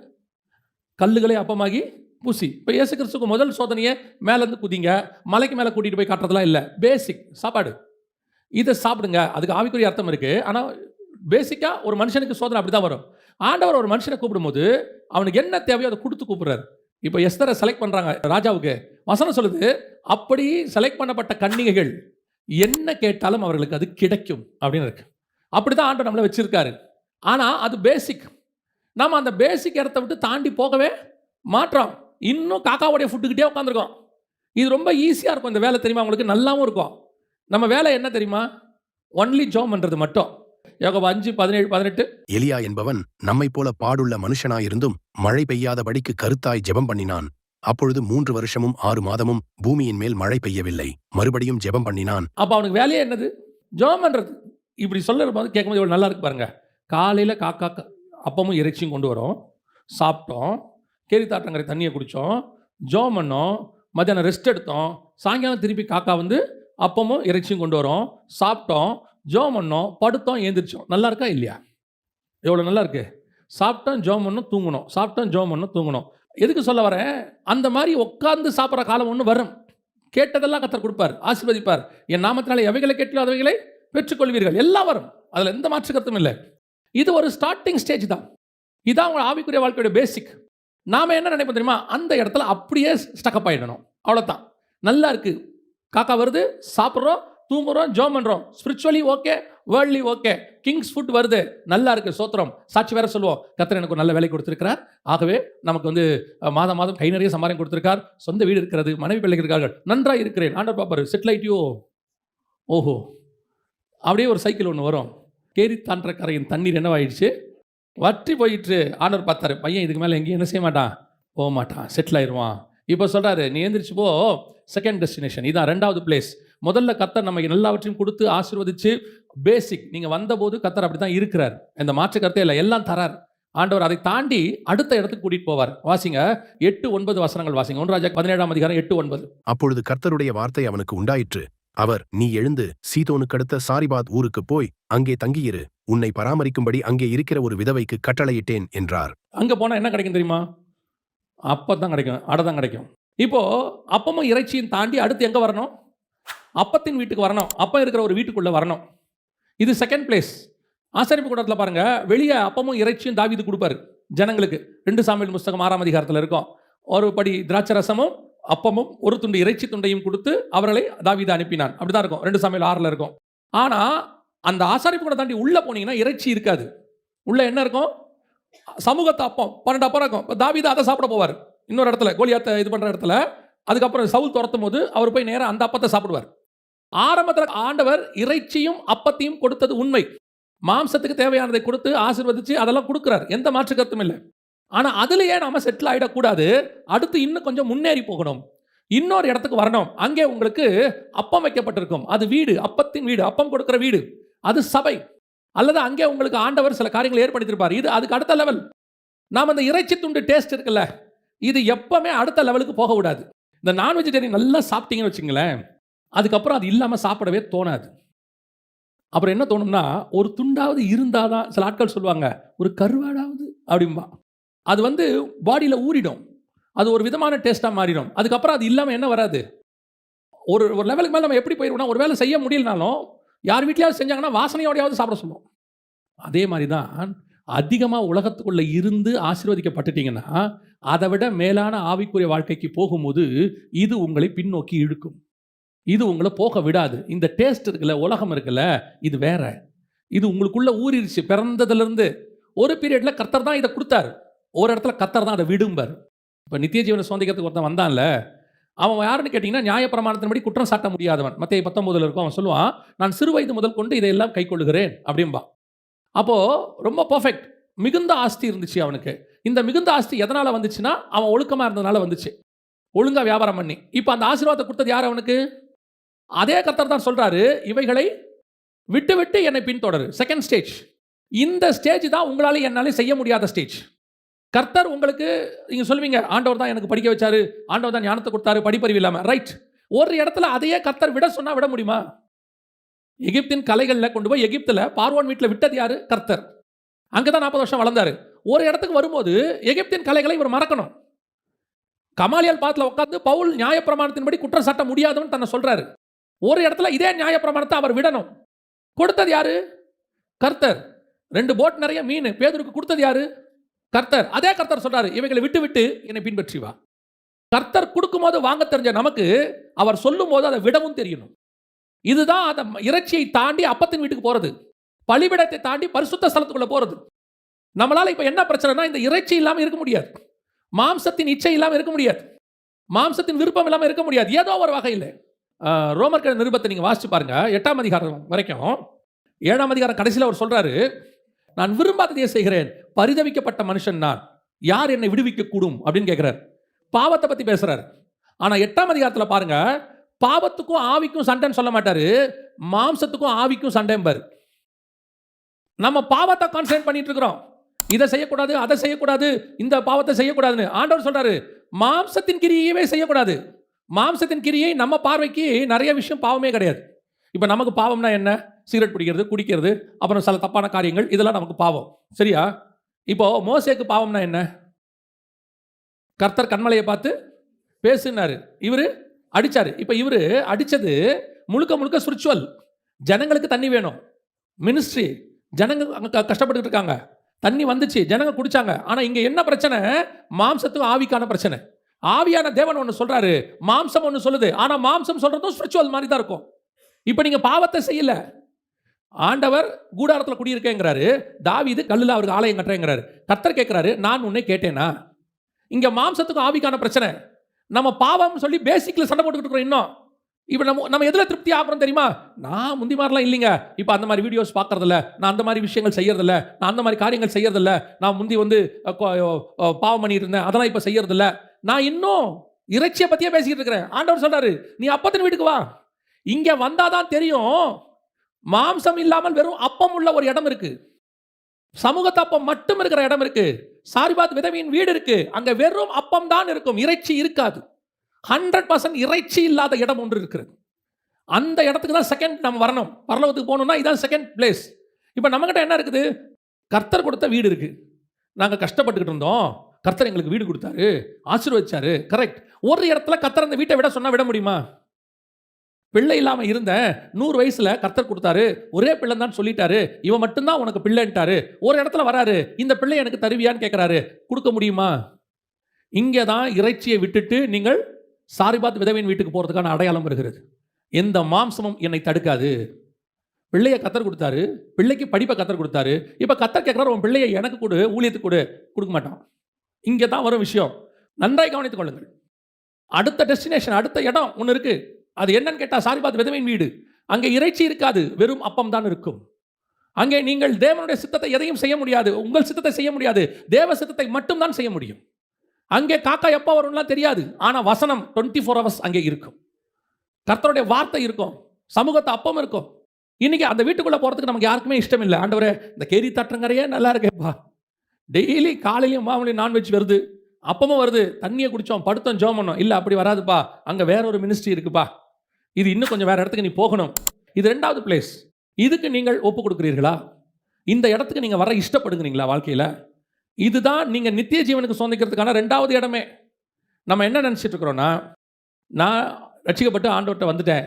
கல்லுகளை அப்பமாகி பூசி. இப்போ இயேசு கிறிஸ்துக்கு முதல் சோதனையை மேலேருந்து குதிங்க, மலைக்கு மேலே கூட்டிகிட்டு போய் காட்டுறதுலாம் இல்லை. பேசிக் சாப்பாடு, இதை சாப்பிடுங்க. அதுக்கு ஆவிக்குரிய அர்த்தம் இருக்குது. ஆனால் பேசிக்காக ஒரு மனுஷனுக்கு சோதனை அப்படி தான் வரும். ஆண்டவர் ஒரு மனுஷனை கூப்பிடும்போது அவனுக்கு என்ன தேவையோ அதை கொடுத்து கூப்பிடுறாரு. இப்போ எஸ்தரை செலக்ட் பண்ணுறாங்க ராஜாவுக்கு. வசனம் சொல்லுது, அப்படி செலக்ட் பண்ணப்பட்ட கன்னிகைகள் என்ன கேட்டாலும் அவர்களுக்கு அது கிடைக்கும் அப்படின்னு இருக்கு. அப்படி தான் ஆண்டவர் நம்மளை வச்சிருக்காரு. ஆனால் அது பேசிக். நாம் அந்த பேசிக் இடத்த விட்டு தாண்டி போகவே மாற்றோம். இன்னும் காக்காவுடைய ஃபுட்டுக்கிட்டே உட்காந்துருக்கோம். இது ரொம்ப ஈஸியாக இருக்கும் இந்த வேலை, தெரியுமா உங்களுக்கு? நல்லாவும் இருக்கும். நம்ம வேலை என்ன தெரியுமா? ஒன்லி ஜோம் பண்ணுறது மட்டும். யோகா 5:17-18. எலியா என்பவன் நம்மைப் போல பாடுள்ள மனுஷனாயிருந்தும் மழை பெய்யாதபடிக்கு கருத்தாய் ஜெபம் பண்ணினான். அப்பொழுது 3 வருஷமும் 6 மாதமும் பூமியின் மேல் மழை பெய்யவில்லை. மறுபடியும் ஜெபம் பண்ணினான். அப்போ அவனுக்கு வேலையே என்னது? ஜெபம் பண்ணுறது. இப்படி சொல்லுற போது கேட்கும்போது இவ்வளோ நல்லா இருக்கு பாருங்க. காலையில் காக்கா அப்பமும் இறைச்சியும் கொண்டு வரோம், சாப்பிட்டோம், கேரித்தாற்றங்கரை தண்ணியை குடித்தோம், ஜெபம் பண்ணோம், மத்தியானம் ரெஸ்ட் எடுத்தோம், சாயங்காலம் திருப்பி காக்கா அப்பமும் இறைச்சியும் கொண்டு வரோம், சாப்பிட்டோம், ஜெபம் பண்ணோம், படுத்தோம், எழுந்திரிச்சோம். நல்லா இருக்கா இல்லையா? எவ்வளோ நல்லா இருக்கு. சாப்பிட்டோம், ஜெபம் பண்ணோம், தூங்கணும், சாப்பிட்டோம், ஜெபம் பண்ணோம், தூங்கணும். எதுக்கு சொல்ல வரேன்? அந்த மாதிரி உட்கார்ந்து சாப்பிட்ற காலம் ஒன்று வரும். கேட்டதெல்லாம் கர்த்தர் கொடுப்பார், ஆசீர்வதிப்பார். என் நாமத்தினால எவைகளை கேட்டீங்களோ அவைகளை பெற்றுக்கொள்வீர்கள். எல்லாம் வரும், அதில் எந்த மாற்று கருத்தும் இல்லை. இது ஒரு ஸ்டார்டிங் ஸ்டேஜ் தான். இதான் உங்கள் ஆவிக்குரிய வாழ்க்கையோட பேசிக். நாம் என்ன நினைப்போம் தெரியுமா? அந்த இடத்துல அப்படியே ஸ்டக்கப் ஆகிடணும், அவ்வளோதான். நல்லா இருக்கு, காக்கா வருது, சாப்பிட்றோம், தூங்குறோம், ஜோம் பண்ணுறோம், spiritually okay, worldly okay, Kings food வருது, நல்லா இருக்கு, சோத்திரம், சாட்சி வேற சொல்லுவோம், கர்த்தர் எனக்கு ஒரு நல்ல வேலை கொடுத்திருக்கிறார், ஆகவே நமக்கு வந்து மாதம் மாதம் கை நிறைய சம்பாதியம் கொடுத்திருக்கார், சொந்த வீடு இருக்கிறது, மனைவி பிள்ளைகள் இருக்கார்கள், நன்றாக இருக்கிறேன், ஆண்டவர் பாப்பாரு, செட்டில் ஆயிட்டியோ, ஓஹோ, அப்படியே ஒரு சைக்கிள் ஒன்று வரும், கேரி தாண்ட கரையின் தண்ணீர் என்னவாயிடுச்சு, வற்றி போயிட்டு. ஆண்டவர் பார்த்தாரு, பையன் இதுக்கு மேலே எங்கேயும் என்ன செய்ய மாட்டான், போக மாட்டான், செட்டில் ஆயிடுவான். இப்போ சொல்கிறாரு, நீ எந்திரிச்சு போ, செகண்ட் டெஸ்டினேஷன், இதான் 2வது பிளேஸ். முதல்ல கர்த்தர் நமக்கு எல்லாவற்றையும் கொடுத்து ஆசீர்வதிச்சு, பேசிக், நீங்கள் வந்தபோது கர்த்தர் அப்படி தான் இருக்கிறார், இந்த மாற்று கருத்தே இல்லை, எல்லாம் தரார். ஆண்டவர் அதை தாண்டி அடுத்த இடத்துக்கு கூட்டிகிட்டு போவார். வாசிங்க 8-9 வசனங்கள் வாசிங்க. 1 ராஜா 17ஆம் அதிகாரம் 8-9. அப்பொழுது கர்த்தருடைய வார்த்தை அவனுக்கு உண்டாயிற்று. அவர், நீ எழுந்து சீதோனுக்கடுத்த சாரிபாத் ஊருக்கு போய் அங்கே தங்கியிரு, உன்னை பராமரிக்கும்படி அங்கே இருக்கிற ஒரு விதவைக்கு கட்டளையிட்டேன் என்றார். அங்கே போனால் என்ன கிடைக்கும் தெரியுமா? அப்பதான் கிடைக்கும், அடை தான் கிடைக்கும். இப்போ அப்பமும் இறைச்சியும் தாண்டி அடுத்து எங்கே வரணும்? அப்பத்தின் வீட்டுக்கு வரணும், அப்பம் இருக்கிற ஒரு வீட்டுக்குள்ளே வரணும். இது செகண்ட் பிளேஸ். ஆசரிப்பு கூட்டத்தில் பாருங்க, வெளியே அப்பமும் இறைச்சியும் தாவீது கொடுப்பாரு ஜனங்களுக்கு. 2 சாமுவேல் புஸ்தகம் 6ஆம் அதிகாரத்தில் இருக்கும். ஒரு படி திராட்சை ரசமும் அப்பமும் ஒரு துண்டு இறைச்சி துண்டையும் கொடுத்து அவர்களை தாவீது அனுப்பினான். அப்படிதான் இருக்கும், 2 சாமுவேல் 6ல் இருக்கும். ஆனால் அந்த ஆசாரிப்பு கூட தாண்டி உள்ளே போனீங்கன்னா இறைச்சி இருக்காது. உள்ள என்ன இருக்கும்? சமூகத்து அப்பம் 12 அப்பம் இருக்கும். தாவீது அதை சாப்பிட போவார் இன்னொரு இடத்துல, கோலியாத்தை இது பண்ணுற இடத்துல. அதுக்கப்புறம் சவுல் துரத்தும் போது அவர் போய் நேராக அந்த அப்பத்தை சாப்பிடுவார். ஆரம்பத்தில் ஆண்டவர் இறைச்சியும் அப்பத்தையும் கொடுத்தது உண்மை, மாம்சத்துக்கு தேவையானதை கொடுத்து ஆசீர்வதிச்சு அதெல்லாம் கொடுக்குறார், எந்த மாற்று கருத்தும் இல்லை. ஆனால் அதுலேயே நாம செட்டில் ஆகிடக்கூடாது, அடுத்து இன்னும் கொஞ்சம் முன்னேறி போகணும், இன்னொரு இடத்துக்கு வரணும். அங்கே உங்களுக்கு அப்பம் வைக்கப்பட்டிருக்கும், அது வீடு, அப்பத்தின் வீடு, அப்பம் கொடுக்குற வீடு, அது சபை. அல்லது அங்கே உங்களுக்கு ஆண்டவர் சில காரியங்களை ஏற்படுத்தியிருப்பார், இது அதுக்கு அடுத்த லெவல். நாம் அந்த இறைச்சி துண்டு டேஸ்ட் இருக்குல்ல, இது எப்பவுமே அடுத்த லெவலுக்கு போகக்கூடாது. இந்த நான் வெஜிடேரியன் நல்லா சாப்பிட்டீங்கன்னு வச்சுங்களேன், அதுக்கப்புறம் அது இல்லாமல் சாப்பிடவே தோணாது. அப்புறம் என்ன தோணும்னா, ஒரு துண்டாவது இருந்தால் தான், சில ஆட்கள் சொல்லுவாங்க ஒரு கருவாடாவது அப்படிம்பா, அது வந்து பாடியில் ஊறிடும், அது ஒரு விதமான டேஸ்ட்டாக மாறிடும். அதுக்கப்புறம் அது இல்லாமல் என்ன வராது, ஒரு ஒரு லெவலுக்கு மேலே நம்ம எப்படி போயிடுவோம்னா, ஒரு வேளை செய்ய முடியலனாலும் யார் வீட்லையாவது செஞ்சாங்கன்னா வாசனையோடையாவது சாப்பிட சொல்லுவோம். அதே மாதிரி தான் அதிகமாக உலகத்துக்குள்ளே இருந்து ஆசீர்வதிக்கப்பட்டுட்டீங்கன்னா, அதை விட மேலான ஆவிக்குரிய வாழ்க்கைக்கு போகும்போது இது உங்களை பின்னோக்கி இழுக்கும், இது உங்களை போக விடாது. இந்த டேஸ்ட் இருக்குல்ல, உலகம் இருக்குல்ல, இது வேற, இது உங்களுக்குள்ள ஊறிடுச்சு பிறந்ததுலேருந்து. ஒரு பீரியடில் கர்த்தர் தான் இதை கொடுத்தாரு, ஒரு இடத்துல கர்த்தர் தான் அதை விடும்பார். இப்போ நித்திய ஜீவனை சொந்திக்கிறதுக்கு ஒருத்தன் வந்தான்ல, அவன் யாருன்னு கேட்டிங்கன்னா, நியாயப்பிரமாணத்தின்படி குற்றம் சாட்ட முடியாதவன். மத்தேயு 19 இருக்கும், அவன் சொல்லுவான், நான் சிறு வயது முதல் கொண்டு இதையெல்லாம் கை கொள்ளுகிறேன் அப்படின்பா. அப்போது ரொம்ப பர்ஃபெக்ட், மிகுந்த ஆஸ்தி இருந்துச்சு அவனுக்கு. இந்த மிகுந்த ஆஸ்தி எதனால் வந்துச்சுன்னா, அவன் ஒழுக்கமாக இருந்ததுனால வந்துச்சு, ஒழுங்காக வியாபாரம் பண்ணி. இப்போ அந்த ஆசீர்வாதத்தை கொடுத்தது யார் அவனுக்கு? அதே கர்த்தர் தான் சொல்கிறாரு, இவைகளை விட்டு விட்டு என்னை பின்தொடரு. Second stage. இந்த ஸ்டேஜ் தான் உங்களால் என்னாலே செய்ய முடியாத ஸ்டேஜ். கர்த்தர் உங்களுக்கு, நீங்கள் சொல்லுவீங்க, ஆண்டவர் தான் எனக்கு படிக்க வச்சாரு, ஆண்டவர் தான் ஞானத்தை கொடுத்தாரு, படிப்பறிவு இல்லாமல். ரைட், ஒரு இடத்துல அதையே கர்த்தர் விட சொன்னால் விட முடியுமா? எகிப்தின் கலைகளில் கொண்டு போய் எகிப்தில் பார்வோன் வீட்டில் விட்டது யாரு? கர்த்தர். அங்கே தான் 40 வருஷம் வளர்ந்தாரு. ஒரு இடத்துக்கு வரும்போது எகிப்தின் கலைகளை இவர் மறக்கணும். கமாலியல் பாத்தில் உட்காந்து பவுல் நியாயப்பிரமாணத்தின்படி குற்றம் சாட்ட முடியாதவன் தன்னை சொல்றாரு. ஒரு இடத்துல இதே நியாயப்பிரமாணத்தை அவர் விடணும். கொடுத்தது யாரு? கர்த்தர். 2 போட் நிறைய மீன் பேதுருக்கு கொடுத்தது யாரு? கர்த்தர். அதே கர்த்தர் சொல்றாரு, இவைகளை விட்டு விட்டு என்னை பின்பற்றி வா. கர்த்தர் கொடுக்கும்போது வாங்க தெரிஞ்ச நமக்கு, அவர் சொல்லும் போது அதை விடவும் தெரியணும். இதுதான் அந்த இறைச்சியை தாண்டி அப்பத்தின் வீட்டுக்கு போறது, பலிபீடத்தை தாண்டி பரிசுத்த ஸ்தலத்துக்குள்ள போறது. நம்மளால இப்ப என்ன பிரச்சனைனா, இந்த இறைச்சி இல்லாமல் இருக்க முடியாது, மாம்சத்தின் இச்சை இல்லாமல் இருக்க முடியாது, மாம்சத்தின் விருப்பம் இல்லாமல் இருக்க முடியாது, ஏதோ ஒரு வகையில். ரோமர்கள் நிருபத்தை நீங்க வாசிச்சு பாருங்க, 8ஆம் அதிகாரம் வரைக்கும். 7ஆம் அதிகாரம் கடைசியில் அவர் சொல்றாரு, நான் விரும்பாததையே செய்கிறேன், பரிதவிக்கப்பட்ட மனுஷன் நான், யார் என்னை விடுவிக்க கூடும் அப்படின்னு கேட்கிறார். பாவத்தை பத்தி பேசுறாரு. ஆனா 8ஆம் அதிகாரத்தில் பாருங்க, பாவத்துக்கும் ஆவிக்கும் சண்டைன்னு சொல்ல மாட்டாரு, மாம்சத்துக்கும் ஆவிக்கும் சண்டைம்பாரு. நம்ம பாவத்தை கான்சென்ட்ரேட் பண்ணிட்டு இருக்கிறோம், இதை செய்யக்கூடாது, அதை செய்யக்கூடாது, இந்த பாவத்தை செய்யக்கூடாதுன்னு. ஆண்டவர் சொல்றாரு, மாம்சத்தின் கிரியையவே செய்யக்கூடாது. மாம்சத்தின் கிரியை நம்ம பார்வைக்கு நிறைய விஷயம் பாவமே கிடையாது. இப்போ நமக்கு பாவம்னா என்ன? சிகரெட் பிடிக்கிறது, குடிக்கிறது, அப்புறம் சில தப்பான காரியங்கள், இதெல்லாம் நமக்கு பாவம், சரியா? இப்போ மோசேக்கு பாவம்னா என்ன? கர்த்தர் கண்மலையை பார்த்து பேசுனாரு, இவரு அடிச்சாரு. இப்போ இவரு அடிச்சது முழுக்க முழுக்க ஸ்பிரிச்சுவல். ஜனங்களுக்கு தண்ணி வேணும், மினிஸ்ட்ரி, ஜனங்க அங்கே கஷ்டப்பட்டு இருக்காங்க, தண்ணி வந்துச்சு, ஜனங்க குடிச்சாங்க. ஆனால் இங்கே என்ன பிரச்சனை? மாம்சத்துக்கு ஆவிக்கான பிரச்சனை. ஆவியான தேவன் ஒன்று சொல்றாரு, மாம்சம் ஒன்று சொல்லுது. ஆனா மாம்சம் சொல்றதும் ஸ்பிரிச்சுவல் மாதிரி தான் இருக்கும். இப்போ நீங்க பாவத்தை செய்யல, ஆண்டவர் கூடாரத்தில் குடியிருக்கேங்கிறாரு. தாவீது கல்லுல அவருக்கு ஆலயம் கட்டுறேங்கிறாரு. கர்த்தர் கேட்கிறாரு, நான் உன்னை கேட்டேனா? இங்க மாம்சத்துக்கும் ஆவிக்கான பிரச்சனை. நம்ம பாவம் சொல்லி பேசிக்ல சண்டை போட்டுக்கிட்டு இருக்கிறோம். இன்னும் இப்போ நம்ம எதுல திருப்தி ஆகிறோம் தெரியுமா? நான் முந்தி மாதிரிலாம் இல்லைங்க. இப்போ அந்த மாதிரி வீடியோஸ் பார்க்கறதில்ல, நான் அந்த மாதிரி விஷயங்கள் செய்யறதில்ல, நான் அந்த மாதிரி காரியங்கள் செய்யறதில்ல, நான் முந்தி வந்து பாவம் பண்ணிட்டு இருந்தேன், அதெல்லாம் இப்போ செய்யறதில்ல, நான் இன்னும் இறைச்சியை பத்தியே பேசிக்கிட்டு இருக்கிறேன். ஆண்டவர் சொல்றாரு, நீ அப்பத்தின் வீட்டுக்கு வா. இங்க வந்தாதான் தெரியும், மாம்சம் இல்லாமல் வெறும் அப்பம் உள்ள ஒரு இடம் இருக்கு. சமூகத்து அப்பம் மட்டும் இருக்கிற இடம் இருக்கு. சாரிபாத் விதவையின் வீடு இருக்கு. அங்க வெறும் அப்பம் தான் இருக்கும், இறைச்சி இருக்காது. 100% இறைச்சி இல்லாத இடம் ஒன்று இருக்கிறது. அந்த இடத்துக்கு தான் செகண்ட் நம்ம வரணும். பரலோகத்துக்கு போகணும்னா இதான் செகண்ட் பிளேஸ். இப்போ நம்மகிட்ட என்ன இருக்குது? கர்த்தர் கொடுத்த வீடு இருக்கு. நாங்கள் கஷ்டப்பட்டுக்கிட்டு இருந்தோம், கர்த்தர் எங்களுக்கு வீடு கொடுத்தாரு, ஆசீர்வதிச்சாரு. கரெக்ட். ஒரு இடத்துல கர்த்தர் அந்த வீட்டை விட சொன்னா விட முடியுமா? பிள்ளை இல்லாம இருந்தேன், 100 வயசுல கர்த்தர் கொடுத்தாரு, ஒரே பிள்ளை தான் சொல்லிட்டாரு, இவன் மட்டும்தான் உனக்கு பிள்ளைன்ட்டாரு. ஒரு இடத்துல வராரு, இந்த பிள்ளை எனக்கு தருவியான்னு கேட்கிறாரு, கொடுக்க முடியுமா? இங்கே தான் இறைச்சியை விட்டுட்டு நீங்கள் சாரிபாத் விதவையின் வீட்டுக்கு போறதுக்கான அடையாளம் வருகிறது. எந்த மாம்சமும் என்னை தடுக்காது. பிள்ளையை கர்த்தர் கொடுத்தாரு, பிள்ளைக்கு படிப்பை கர்த்தர் கொடுத்தாரு. இப்போ கர்த்தர் கேட்கிறார், உன் பிள்ளையை எனக்கு கொடு, ஊழியத்துக்கு கொடு. கொடுக்க மாட்டான். இங்கே தான் வரும் விஷயம். நன்றாய் கவனித்துக் கொள்ளுங்கள். அடுத்த டெஸ்டினேஷன், அடுத்த இடம் ஒன்று இருக்கு. அது என்னன்னு கேட்டால் சாரிபாத் விதவையின் வீடு. அங்கே இறைச்சி இருக்காது, வெறும் அப்பம் தான் இருக்கும். அங்கே நீங்கள் தேவனுடைய சித்தத்தை எதையும் செய்ய முடியாது, உங்கள் சித்தத்தை செய்ய முடியாது, தேவ சித்தத்தை மட்டும்தான் செய்ய முடியும். அங்கே காக்கா எப்போ வரும்லாம் தெரியாது, ஆனால் வசனம் 24 hours அங்கே இருக்கும். கர்த்தருடைய வார்த்தை இருக்கும், சமூகத்தை அப்பம் இருக்கும். இன்னைக்கு அந்த வீட்டுக்குள்ள போறதுக்கு நமக்கு யாருக்குமே இஷ்டம் இல்லை. ஆண்டவரே, இந்த கேரி தட்டுறங்கரையே நல்லா இருக்கேப்பா, டெய்லி காலையிலையும் மாவுலையும் நான்வெஜ் வருது, அப்பமும் வருது, தண்ணியை குடித்தோம், படுத்தோம், ஜோம் பண்ணோம். இல்லை, அப்படி வராதுப்பா, அங்கே வேற ஒரு மினிஸ்ட்ரி இருக்குப்பா, இது இன்னும் கொஞ்சம் வேற இடத்துக்கு நீ போகணும். இது 2வது பிளேஸ். இதுக்கு நீங்கள் ஒப்பு கொடுக்குறீர்களா? இந்த இடத்துக்கு நீங்கள் வர இஷ்டப்படுகிறீங்களா வாழ்க்கையில்? இதுதான் நீங்கள் நித்திய ஜீவனுக்கு சொந்திக்கிறதுக்கான 2வது இடமே. நம்ம என்ன நினச்சிட்டு இருக்கிறோன்னா, நான் ரட்சிக்கப்பட்டு ஆண்டவர்கிட்ட வந்துட்டேன்,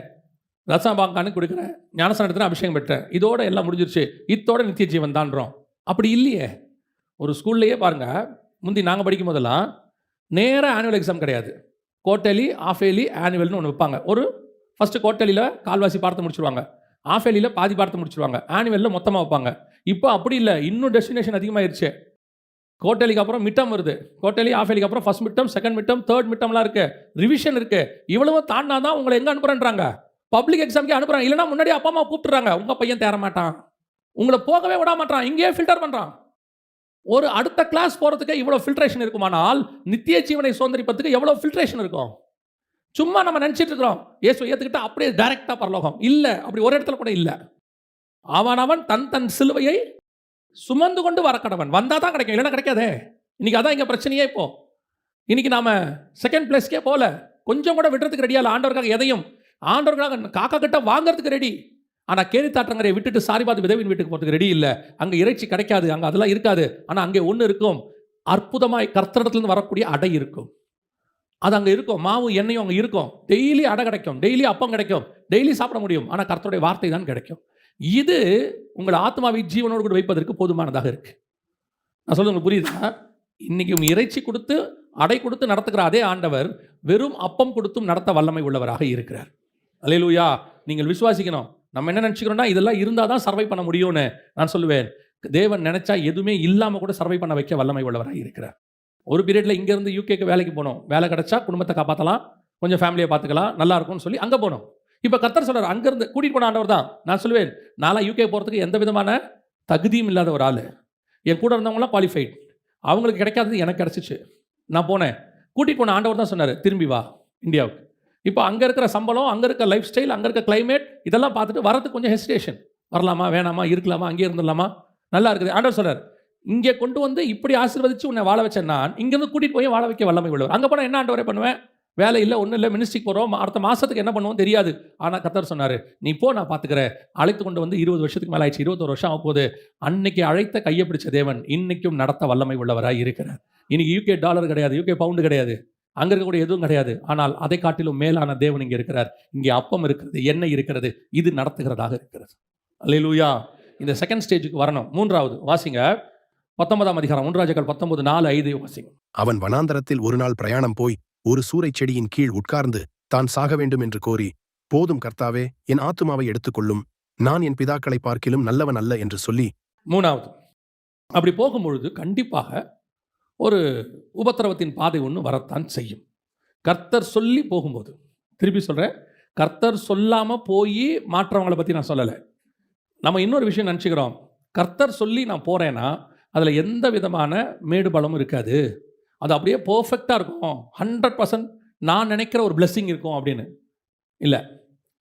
ரசபாங்கானு கொடுக்குறேன், ஞானஸ்நானம் எடுத்துகிறேன், அபிஷேகம் பெற்றேன், இதோட எல்லாம் முடிஞ்சிருச்சு, இத்தோட நித்திய ஜீவன் தான்றோம். அப்படி இல்லையே. ஒரு ஸ்கூல்லையே பாருங்க, முந்தி நாங்கள் படிக்கும் போதெல்லாம் நேராக ஆனுவல் எக்ஸாம் கிடையாது, குவார்ட்டர்லி, ஆஃப் இயர்லி, ஆனுவல்னு ஒன்று வைப்பாங்க. ஒரு ஃபஸ்ட்டு குவார்ட்டர்லியில் கால்வாசி பார்த்து முடிச்சுருவாங்க, ஆஃப் இயர்லியில் பாதி பார்த்து முடிச்சுருவாங்க, ஆனுவலில் மொத்தமாக வைப்பாங்க. இப்போ அப்படி இல்லை, இன்னும் டெஸ்டினேஷன் அதிகமாகிடுச்சு. குவார்ட்டர்லிக்கு அப்புறம் மிட்டம் வருது, குவார்ட்டர்லி, ஆஃப் இயர்லிக்கு அப்புறம் first midterm, second midterm, third மிட்டம்லாம் இருக்குது, ரிவிஷன் இருக்குது. இவ்வளவு தாண்டா தான் உங்களை எங்கே அனுப்புகிறேன்றாங்க, பப்ளிக் எக்ஸாம்க்கே அனுப்புகிறாங்க. இல்லைனா முன்னாடி அப்பா அம்மா கூப்பிட்டுறாங்க, உங்கள் பையன் தேர மாட்டான், உங்களை போகவே விட மாட்டான், இங்கேயே ஃபில்டர் பண்ணுறான். ஒரு அடுத்த கிளாஸ் போகிறதுக்கு இவ்வளோ ஃபில்ட்ரேஷன் இருக்குமானால், நித்திய ஜீவனை சுதந்திரிப்பதுக்கு எவ்வளோ ஃபில்ட்ரேஷன் இருக்கும்? சும்மா நம்ம நினச்சிட்டு இருக்கிறோம், இயேசு ஏற்றுக்கிட்டா அப்படியே டைரெக்டாக பரலோகம். இல்லை, அப்படி ஒரு இடத்துல கூட இல்லை. அவன் தன் தன் சிலுவையை சுமந்து கொண்டு வர கடவன். வந்தால் தான் கிடைக்கும், இல்லைன்னா கிடைக்காதே. இன்னைக்கு அதான் இங்கே பிரச்சனையே. இப்போ இன்னைக்கு நாம செகண்ட் பிளேஸ்க்கே போகல, கொஞ்சம் கூட விடுறதுக்கு ரெடியா இல்லை. ஆண்டவருக்காக எதையும், ஆண்டவருக்காக காக்கா கிட்ட வாங்குறதுக்கு ரெடி. ஆனால் கேரி தாற்றங்கரையை விட்டுட்டு சாரிபாத் விதவின் வீட்டுக்கு போகிறதுக்கு ரெடி இல்லை. அங்கே இறைச்சி கிடைக்காது, அங்கே அதெல்லாம் இருக்காது. ஆனால் அங்கே ஒன்று இருக்கும், அற்புதமாய் கர்த்தரிடத்துலேருந்து வரக்கூடிய அடை இருக்கும். அது அங்கே இருக்கும், மாவு எண்ணெயும் அங்கே இருக்கும். டெய்லி அடை கிடைக்கும், டெய்லி அப்பம் கிடைக்கும், டெய்லி சாப்பிட முடியும். ஆனால் கர்த்தருடைய வார்த்தை தான் கிடைக்கும். இது உங்கள் ஆத்மாவை ஜீவனோடு கூட வைப்பதற்கு போதுமானதாக இருக்கு. நான் சொல்றது உங்களுக்கு புரியுதா? இன்னைக்கு உங்க இறைச்சி கொடுத்து அடை கொடுத்து நடத்துகிற அதே ஆண்டவர் வெறும் அப்பம் கொடுத்தும் நடத்த வல்லமை உள்ளவராக இருக்கிறார். அல்லேலூயா. நீங்கள் விசுவாசிக்கணும். நம்ம என்ன நினச்சிக்கிறோம்னா, இதெல்லாம் இருந்தால் தான் சர்வை பண்ண முடியும்னு. நான் சொல்லுவேன், தேவன் நினைச்சா எதுவுமே இல்லாமல் கூட சர்வை பண்ண வைக்க வல்லமை உள்ளவராக இருக்கிறார். ஒரு பீரியடில் இங்கேருந்து யூகேக்கு வேலைக்கு போனோம், வேலை கிடைச்சா குடும்பத்தை காப்பாற்றலாம், கொஞ்சம் ஃபேமிலியை பார்த்துக்கலாம், நல்லா இருக்கும்னு சொல்லி அங்கே போனோம். இப்போ கர்த்தர் சொல்றார், அங்கேருந்து கூட்டிகிட்டு போன ஆண்டவர் தான். நான் சொல்லுவேன், நான்லாம் யூகே போகிறதுக்கு எந்த விதமான தகுதியும் இல்லாத ஒரு ஆள். என் கூட இருந்தவங்களாம் குவாலிஃபைட், அவங்களுக்கு கிடைக்காதது எனக்கு கிடச்சிச்சு. நான் போனேன், கூட்டிகிட்டு போன ஆண்டவர் தான் சொன்னார், திரும்பி வா இந்தியாவுக்கு. இப்போ அங்கே இருக்கிற சம்பளம், அங்கே இருக்க லைஃப் ஸ்டைல், அங்கே இருக்க கிளைமேட், இதெல்லாம் பார்த்துட்டு வரதுக்கு கொஞ்சம் ஹெசிடேஷன். வரலாமா வேணாமா, இருக்கலாமா, அங்கேயே இருந்துடலாமா, நல்லா இருக்குது. ஆண்டவர் சொல்றார், இங்கே கொண்டு வந்து இப்படி ஆசீர்வதிச்சு உன்னை வாழ வச்சேன், நான் இங்கேருந்து கூட்டிகிட்டு போய் வாழ வைக்க வல்லமை உள்ளவர். அங்கே போனால் என்ன ஆண்டவரே பண்ணுவேன், வேலை இல்லை, ஒன்றும் இல்லை, மினிஸ்ட்ரிக்கு போகிறோம், அடுத்த மாதத்துக்கு என்ன பண்ணுவோம் தெரியாது. ஆனால் கர்த்தர் சொன்னார், நீ போ, நான் பார்த்துக்கிறேன். அழைத்து கொண்டு வந்து 20 வருஷத்துக்கு மேலே ஆயிடுச்சு, 21 வருஷம் ஆகும்போது. அன்னைக்கு அழைத்த கையை பிடிச்ச தேவன் இன்னைக்கும் நடத்த வல்லமை உள்ளவராக இருக்கிறார். இன்னைக்கு யூகே டாலர் கிடையாது, யூகே பவுண்டு கிடையாது, அங்கே இருக்கக்கூடிய எதுவும் கிடையாது. ஆனால் அதை காட்டிலும் மேலான தேவன் இங்கே இருக்கிறார். இங்கே அப்பம் இருக்கிறது, எண்ணெய் இருக்கிறது, இது நடத்துகிறதாக இருக்கிறது. அல்லேலூயா. இந்த செகண்ட் ஸ்டேஜுக்கு வரணும். 3வது வாசிங்க, 19ஆம் அதிகாரம் 1 ராஜாக்கள் 19:4-5 வாசிங்க. அவன் வனாந்தரத்தில் ஒரு நாள் பிரயாணம் போய் ஒரு சூரைச் செடியின் கீழ் உட்கார்ந்து தான் சாக வேண்டும் என்று கோரி, போதும் கர்த்தாவே, என் ஆத்துமாவை எடுத்துக்கொள்ளும், நான் என் பிதாக்களை பார்க்கிலும் நல்லவன் அல்ல என்று சொல்லி, மூணாவது, அப்படி போகும்பொழுது கண்டிப்பாக ஒரு உபத்திரவத்தின் பாதை ஒன்று வரத்தான் செய்யும். கர்த்தர் சொல்லி போகும்போது, திருப்பி சொல்கிறேன், கர்த்தர் சொல்லாமல் போய் மாற்றவங்களை பற்றி நான் சொல்லலை. நம்ம இன்னொரு விஷயம் நினச்சிக்கிறோம், கர்த்தர் சொல்லி நான் போகிறேன்னா அதில் எந்த விதமான மேடு பலமும் இருக்காது, அது அப்படியே பர்ஃபெக்டாக இருக்கும், 100% நான் நினைக்கிற ஒரு பிளெஸ்ஸிங் இருக்கும் அப்படின்னு. இல்லை,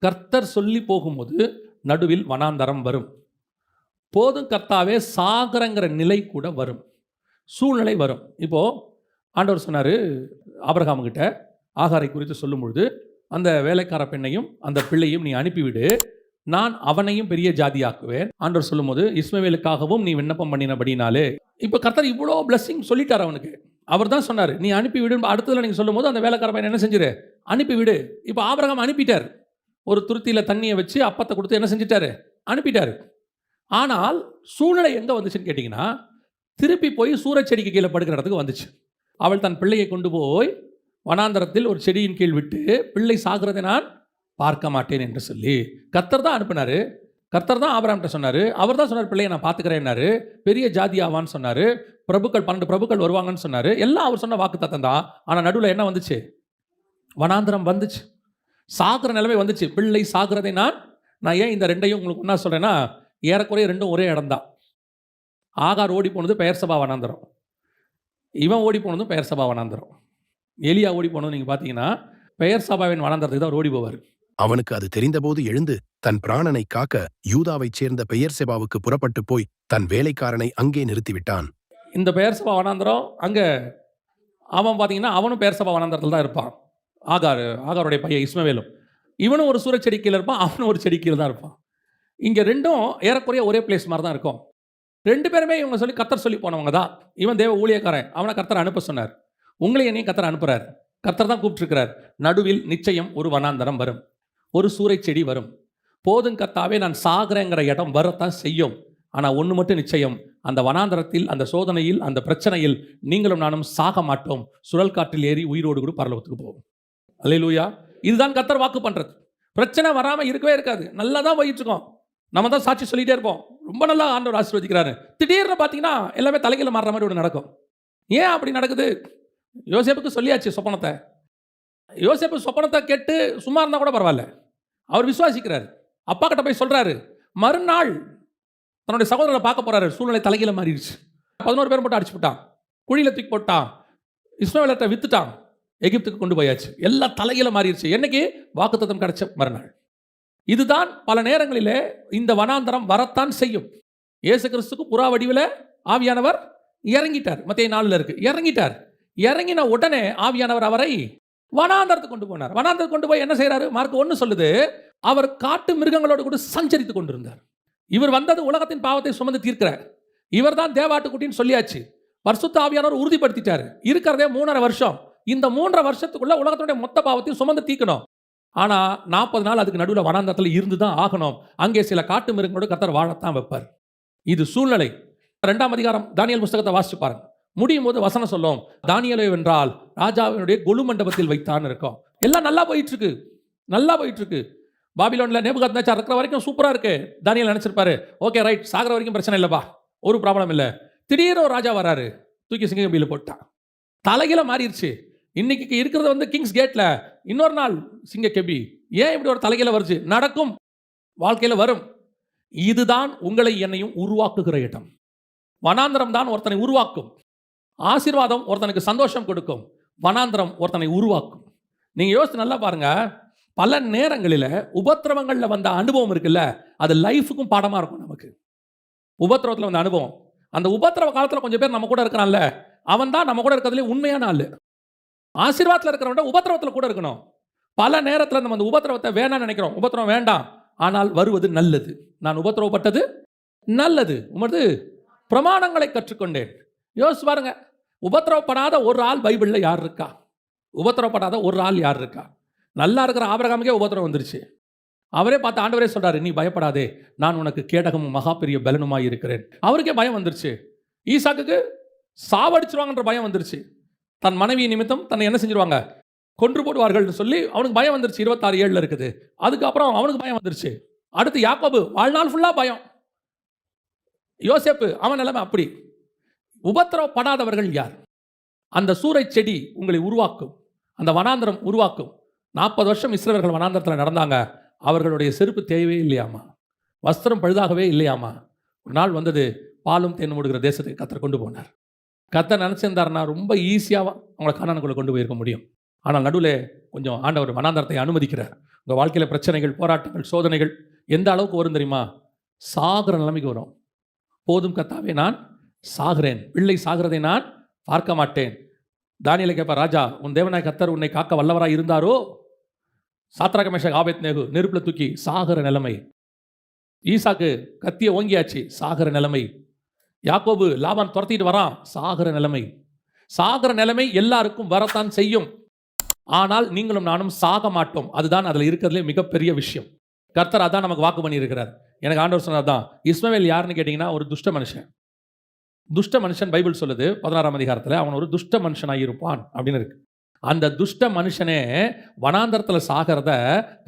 கர்த்தர் சொல்லி போகும்போது நடுவில் வனாந்தரம் வரும், போதும் கர்த்தாவே சாகரங்கிற நிலை கூட வரும், சூழ்நிலை வரும். இப்போது ஆண்டவர் சொன்னார் ஆபிரகாமுக்கிட்ட ஆகாரை குறித்து சொல்லும்பொழுது, அந்த வேலைக்கார பெண்ணையும் அந்த பிள்ளையும் நீ அனுப்பிவிடு, நான் அவனையும் பெரிய ஜாதியாக்குவேன். ஆண்டவர் சொல்லும்போது, இஸ்மவேலுக்காகவும் நீ விண்ணப்பம் பண்ணினபடினாலே. இப்போ கர்த்தர் இவ்வளோ பிளெஸ்ஸிங் சொல்லிட்டார் அவனுக்கு. அவர் தான் சொன்னார் நீ அனுப்பிவிடு. அடுத்ததில் நீங்கள் சொல்லும்போது அந்த வேலைக்கார பையன் என்ன செஞ்சிரு, அனுப்பிவிடு. இப்போ ஆபிரகாம் அனுப்பிட்டார், ஒரு துருத்தியில் தண்ணியை வச்சு அப்பத்தை கொடுத்து என்ன செஞ்சிட்டாரு, அனுப்பிட்டார். ஆனால் சூழ்நிலை எங்கே வந்துச்சுன்னு கேட்டிங்கன்னா, திருப்பி போய் சூரச்செடிக்கு கீழே படுக்கிற இடத்துக்கு வந்துச்சு. அவள் தன் பிள்ளையை கொண்டு போய் வனாந்தரத்தில் ஒரு செடியின் கீழ் விட்டு, பிள்ளை சாகிறதை நான் பார்க்க மாட்டேன் என்று சொல்லி கர்த்தர் தான் அனுப்பினார். கர்த்தர் தான் ஆபிரகாம்கிட்ட சொன்னார், அவர் தான் சொன்னார் பிள்ளையை நான் பார்த்துக்கிறேன்னாரு, பெரிய ஜாதி ஆவான்னு சொன்னார், பிரபுக்கள் 12 பிரபுக்கள் வருவாங்கன்னு சொன்னார். எல்லாம் அவர் சொன்ன வாக்கு தத்தம் தான். ஆனால் நடுவில் என்ன வந்துச்சு, வனாந்தரம் வந்துச்சு, சாகிற நிலைமை வந்துச்சு. பிள்ளை சாகிறதை நான் ஏன் இந்த ரெண்டையும் உங்களுக்கு ஒன்றா சொல்கிறேன்னா, ஏறக்குறைய ரெண்டும் ஒரே இடம்தான். ஆகார் ஓடி போனது பெயர்சபா வனாந்தரம், இவன் ஓடி போனதும் பெயர்சபா வனாந்தரம். எலியா ஓடி போனது நீங்கள் பார்த்தீங்கன்னா பெயர்சபாவின் வனாந்தரத்துக்கு தான் ஓடி போவார். அவனுக்கு அது தெரிந்தபோது எழுந்து தன் பிராணனை காக்க யூதாவைச் சேர்ந்த பெயர்செபாவுக்கு புறப்பட்டு போய் தன் வேலைக்காரனை அங்கே நிறுத்திவிட்டான். இந்த பெயர்சபா வனாந்தரம் அங்கே அவன் பார்த்தீங்கன்னா அவனும் பெயர்சபா வனாந்தரத்தில் தான் இருப்பான். ஆகாருடைய பையன் இஸ்மவேலும், இவனும் ஒரு சூரச்செடி கீழே இருப்பான், அவனும் ஒரு செடி கீழே தான் இருப்பான். இங்கே ரெண்டும் ஏறக்குறைய ஒரே பிளேஸ் மாதிரி தான் இருக்கும். ரெண்டு பேருமே இவங்க சொல்லி கர்த்தர் சொல்லி போனவங்க தான். இவன் தேவ ஊழியக்காரன், அவனை கர்த்தர் அனுப்ப சொன்னார். உங்களை என்னையும் கர்த்தர் அனுப்புகிறார், கர்த்தர் தான் கூப்பிட்டுருக்கிறார். நடுவில் நிச்சயம் ஒரு வனாந்தரம் வரும், ஒரு சூரைச்செடி வரும். போதும் கர்த்தாவே நான் சாகிறேங்கிற இடம் வரத்தான் செய்யும். ஆனால் ஒன்று மட்டும் நிச்சயம், அந்த வனாந்தரத்தில், அந்த சோதனையில், அந்த பிரச்சனையில் நீங்களும் நானும் சாக மாட்டோம், சுழல் காற்றில் ஏறி உயிரோடு கூட பரலோகத்துக்கு போவோம். அல்லேலூயா. இதுதான் கர்த்தர் வாக்கு பண்ணுறது. பிரச்சனை வராமல் இருக்கவே இருக்காது, நல்லா தான் போயிட்டு இருக்கோம். நம்ம தான் சாட்சி சொல்லிகிட்டே இருப்போம், ரொம்ப நல்லா ஆண்டவர் ஆசீர்வதிக்கிறாரு. திடீர்னு பார்த்தீங்கன்னா எல்லாமே தலைகீழ மாறுற மாதிரி ஒன்று நடக்கும். ஏன் அப்படி நடக்குது? யோசேப்புக்கு சொல்லியாச்சு சொப்பனத்தை. யோசேப்பு சொப்பனத்தை கேட்டு சும்மா இருந்தால் கூட பரவாயில்ல, அவர் விசுவாசிக்கிறார். அப்பா கிட்ட போய் சொல்கிறாரு. மறுநாள் தன்னுடைய சகோதரரை பார்க்க போகிறாரு, சூழ்நிலை தலைகீழ மாறிடுச்சு. 11 பேர் மட்டும் அடிச்சு விட்டான், குழியில் தூக்கி போட்டான், இஸ்மவேலத்தை வித்துட்டான், எகிப்துக்கு கொண்டு போயாச்சு. எல்லாம் தலைகீழ மாறிடுச்சு. என்னைக்கு? வாக்குத்தத்தம் கிடைச்ச மறுநாள். இதுதான் பல நேரங்களிலே இந்த வனாந்தரம் வரத்தான் செய்யும். இயேசு கிறிஸ்துக்கு புறா வடிவில் ஆவியானவர் இறங்கிட்டார். மத்தேயு 4 இருக்கு, இறங்கிட்டார். இறங்கின உடனே ஆவியானவர் அவரை வனாந்தரத்துக்கு கொண்டு போனார். வனாந்தரத்துக்கு கொண்டு போய் என்ன செய்யறாரு? மார்க் 1 சொல்லுது, அவர் காட்டு மிருகங்களோடு கூட சஞ்சரித்து கொண்டிருந்தார். இவர் வந்தது உலகத்தின் பாவத்தை சுமந்து தீர்க்கிறார். இவர் தான் தேவாட்டுக்குட்டின்னு சொல்லியாச்சு. பரிசுத்த ஆவியானவர் உறுதிப்படுத்திட்டார். இருக்கிறதே 3.5 வருஷம். இந்த 3.5 வருஷத்துக்குள்ள உலகத்தினுடைய மொத்த பாவத்தையும் சுமந்து தீர்க்கணும். ஆனால் 40 நாள் அதுக்கு நடுவில் வனாந்தரத்தில் இருந்து தான் ஆகணும். அங்கே சில காட்டு மிருகங்களோடு கர்த்தர் வாழத்தான் வைப்பார். இது சூழ்நிலை. 2ஆம் அதிகாரம் தானியேல் புஸ்தகத்தை வாசிச்சு பாருங்க. முடியும் போது வசனம் சொல்லும், தானியேலை வென்றால் ராஜாவினுடைய கொலு மண்டபத்தில் வைத்தான் இருக்கும். எல்லாம் நல்லா போயிட்டு இருக்கு, நல்லா போயிட்டு இருக்கு. பாபிலோனில் நேபுகாத்நேச்சார் இருக்கிற வரைக்கும் சூப்பராக இருக்கு. தானியேல் நினைச்சிருப்பாரு, ஓகே ரைட், சாகிற வரைக்கும் பிரச்சனை இல்லைப்பா, ஒரு ப்ராப்ளம் இல்லை. திடீர்னு ஒரு ராஜா வராரு, தூக்கி சிங்கக்கம்பியில் போட்டான். தலைகீழ மாறிடுச்சு. இன்னைக்கு இருக்கிறது கிங்ஸ் கேட்ல, இன்னொரு நாள் சிங்கக்கம்பி. ஏன் இப்படி ஒரு தலைகீழ வருது? நடக்கும், வாழ்க்கையில் வரும். இதுதான் உங்களை என்னையும் உருவாக்குகிற இடம். வனாந்தரம் தான் ஒருத்தனை உருவாக்கும். ஆசீர்வாதம் ஒருத்தனுக்கு சந்தோஷம் கொடுக்கும், வனாந்தரம் ஒருத்தனை உருவாக்கும். நீங்கள் யோசித்து நல்லா பாருங்க. பல நேரங்களில் உபத்திரவங்களில் வந்த அனுபவம் இருக்குல்ல, அது லைஃபுக்கும் பாடமாக இருக்கும். நமக்கு உபத்திரவத்தில் வந்த அனுபவம், அந்த உபத்திரவ காலத்தில் கொஞ்சம் பேர் நம்ம கூட இருக்கிறான்ல, அவன் தான் நம்ம கூட இருக்கிறதுலே உண்மையான ஆள். ஆசீர்வாதத்தில் இருக்கிறவன் உபத்திரவத்தில் கூட இருக்கணும். பல நேரத்தில் நம்ம அந்த உபத்திரவத்தை வேணாம்னு நினைக்கிறோம். உபத்திரவம் வேண்டாம், ஆனால் வருவது நல்லது. நான் உபத்திரவப்பட்டது நல்லது, உமது பிரமாணங்களை கற்றுக்கொண்டேன். யோசிச்சு பாருங்க, உபத்திரவப்படாத ஒரு ஆள் பைபிளில் யார் இருக்கா? உபத்திரவப்படாத ஒரு ஆள் யார் இருக்கா? நல்லா இருக்கிற ஆபிரகாமுக்கே உபத்திரவம் வந்துருச்சு. அவரே பார்த்து ஆண்டவரே சொல்றாரு, நீ பயப்படாதே, நான் உனக்கு கேடகமும் மகா பெரிய பலனுமாய் இருக்கிறேன். அவருக்கே பயம் வந்துருச்சு. ஈசாக்குக்கு சாவடிச்சிருவாங்கன்ற பயம் வந்துருச்சு. தன் மனைவி நிமித்தம் தன்னை என்ன செஞ்சிருவாங்க? கொன்று போடுவார்கள்னு சொல்லி அவனுக்கு பயம் வந்துருச்சு. 26:7 இருக்குது. அதுக்கப்புறம் அவனுக்கு பயம் வந்துருச்சு. அடுத்து யாக்கோபு வாழ்நாள் ஃபுல்லாக பயம். யோசேப்பு அவன் நிலைமை அப்படி. உபத்திரவப்படாதவர்கள் யார்? அந்த சூரை செடி உங்களை உருவாக்கும், அந்த வனாந்தரம் உருவாக்கும். 40 வருஷம் இஸ்ரவேலர்கள் வனாந்தரத்தில் நடந்தாங்க. அவர்களுடைய செருப்பு தேவையே இல்லையாமா, வஸ்திரம் பழுதாகவே இல்லையாமா. ஒரு நாள் வந்தது, பாலும் தேன் ஓடுகிற தேசத்துக்கு கர்த்தர் கொண்டு போனார். கர்த்தர் நினச்சிருந்தாருன்னா ரொம்ப ஈஸியாக அவங்களை கானானுக்குள்ளே கொண்டு போயிருக்க முடியும். ஆனால் நடுவில் கொஞ்சம் ஆண்டவர் வனாந்தரத்தை அனுமதிக்கிறார். உங்கள் வாழ்க்கையில் பிரச்சனைகள், போராட்டங்கள், சோதனைகள் எந்த அளவுக்கு வரும் தெரியுமா? சாகிற நிலைமைக்கு வரும். போதும் கர்த்தாவே, நான் சாகிறேன், பிள்ளை சாகிறதை நான் பார்க்க மாட்டேன். தானியேலை கேட்பார், ராஜா உன் தேவனாய் கர்த்தர் உன்னை காக்க வல்லவராய் இருந்தாரோ? சாத்ராக் மேஷாக் ஆபேத்நேகோ நெருப்பில் தூக்கி சாகிற நிலைமை. ஈசாக்கு கத்தியை ஓங்கியாச்சு, சாகிற நிலைமை. யாக்கோபு லாபான் துரத்திட்டு வரான், சாகிற நிலைமை. சாகிற நிலைமை எல்லாருக்கும் வரத்தான் செய்யும். ஆனால் நீங்களும் நானும் சாக மாட்டோம். அதுதான் அதில் இருக்கிறதுலே மிகப்பெரிய விஷயம். கர்த்தர் அதான் நமக்கு வாக்கு பண்ணியிருக்கிறார். எனக்கு ஆண்டவர் சொன்னது தான். இஸ்மவேல் யாருன்னு கேட்டிங்கன்னா ஒரு துஷ்ட மனுஷன். துஷ்ட மனுஷன் பைபிள் சொல்லுது 16ஆம் அதிகாரத்தில் அவன் ஒரு துஷ்ட மனுஷனாக இருப்பான் அப்படின்னு இருக்கு. அந்த துஷ்ட மனுஷனே வனாந்தரத்தில் சாகிறத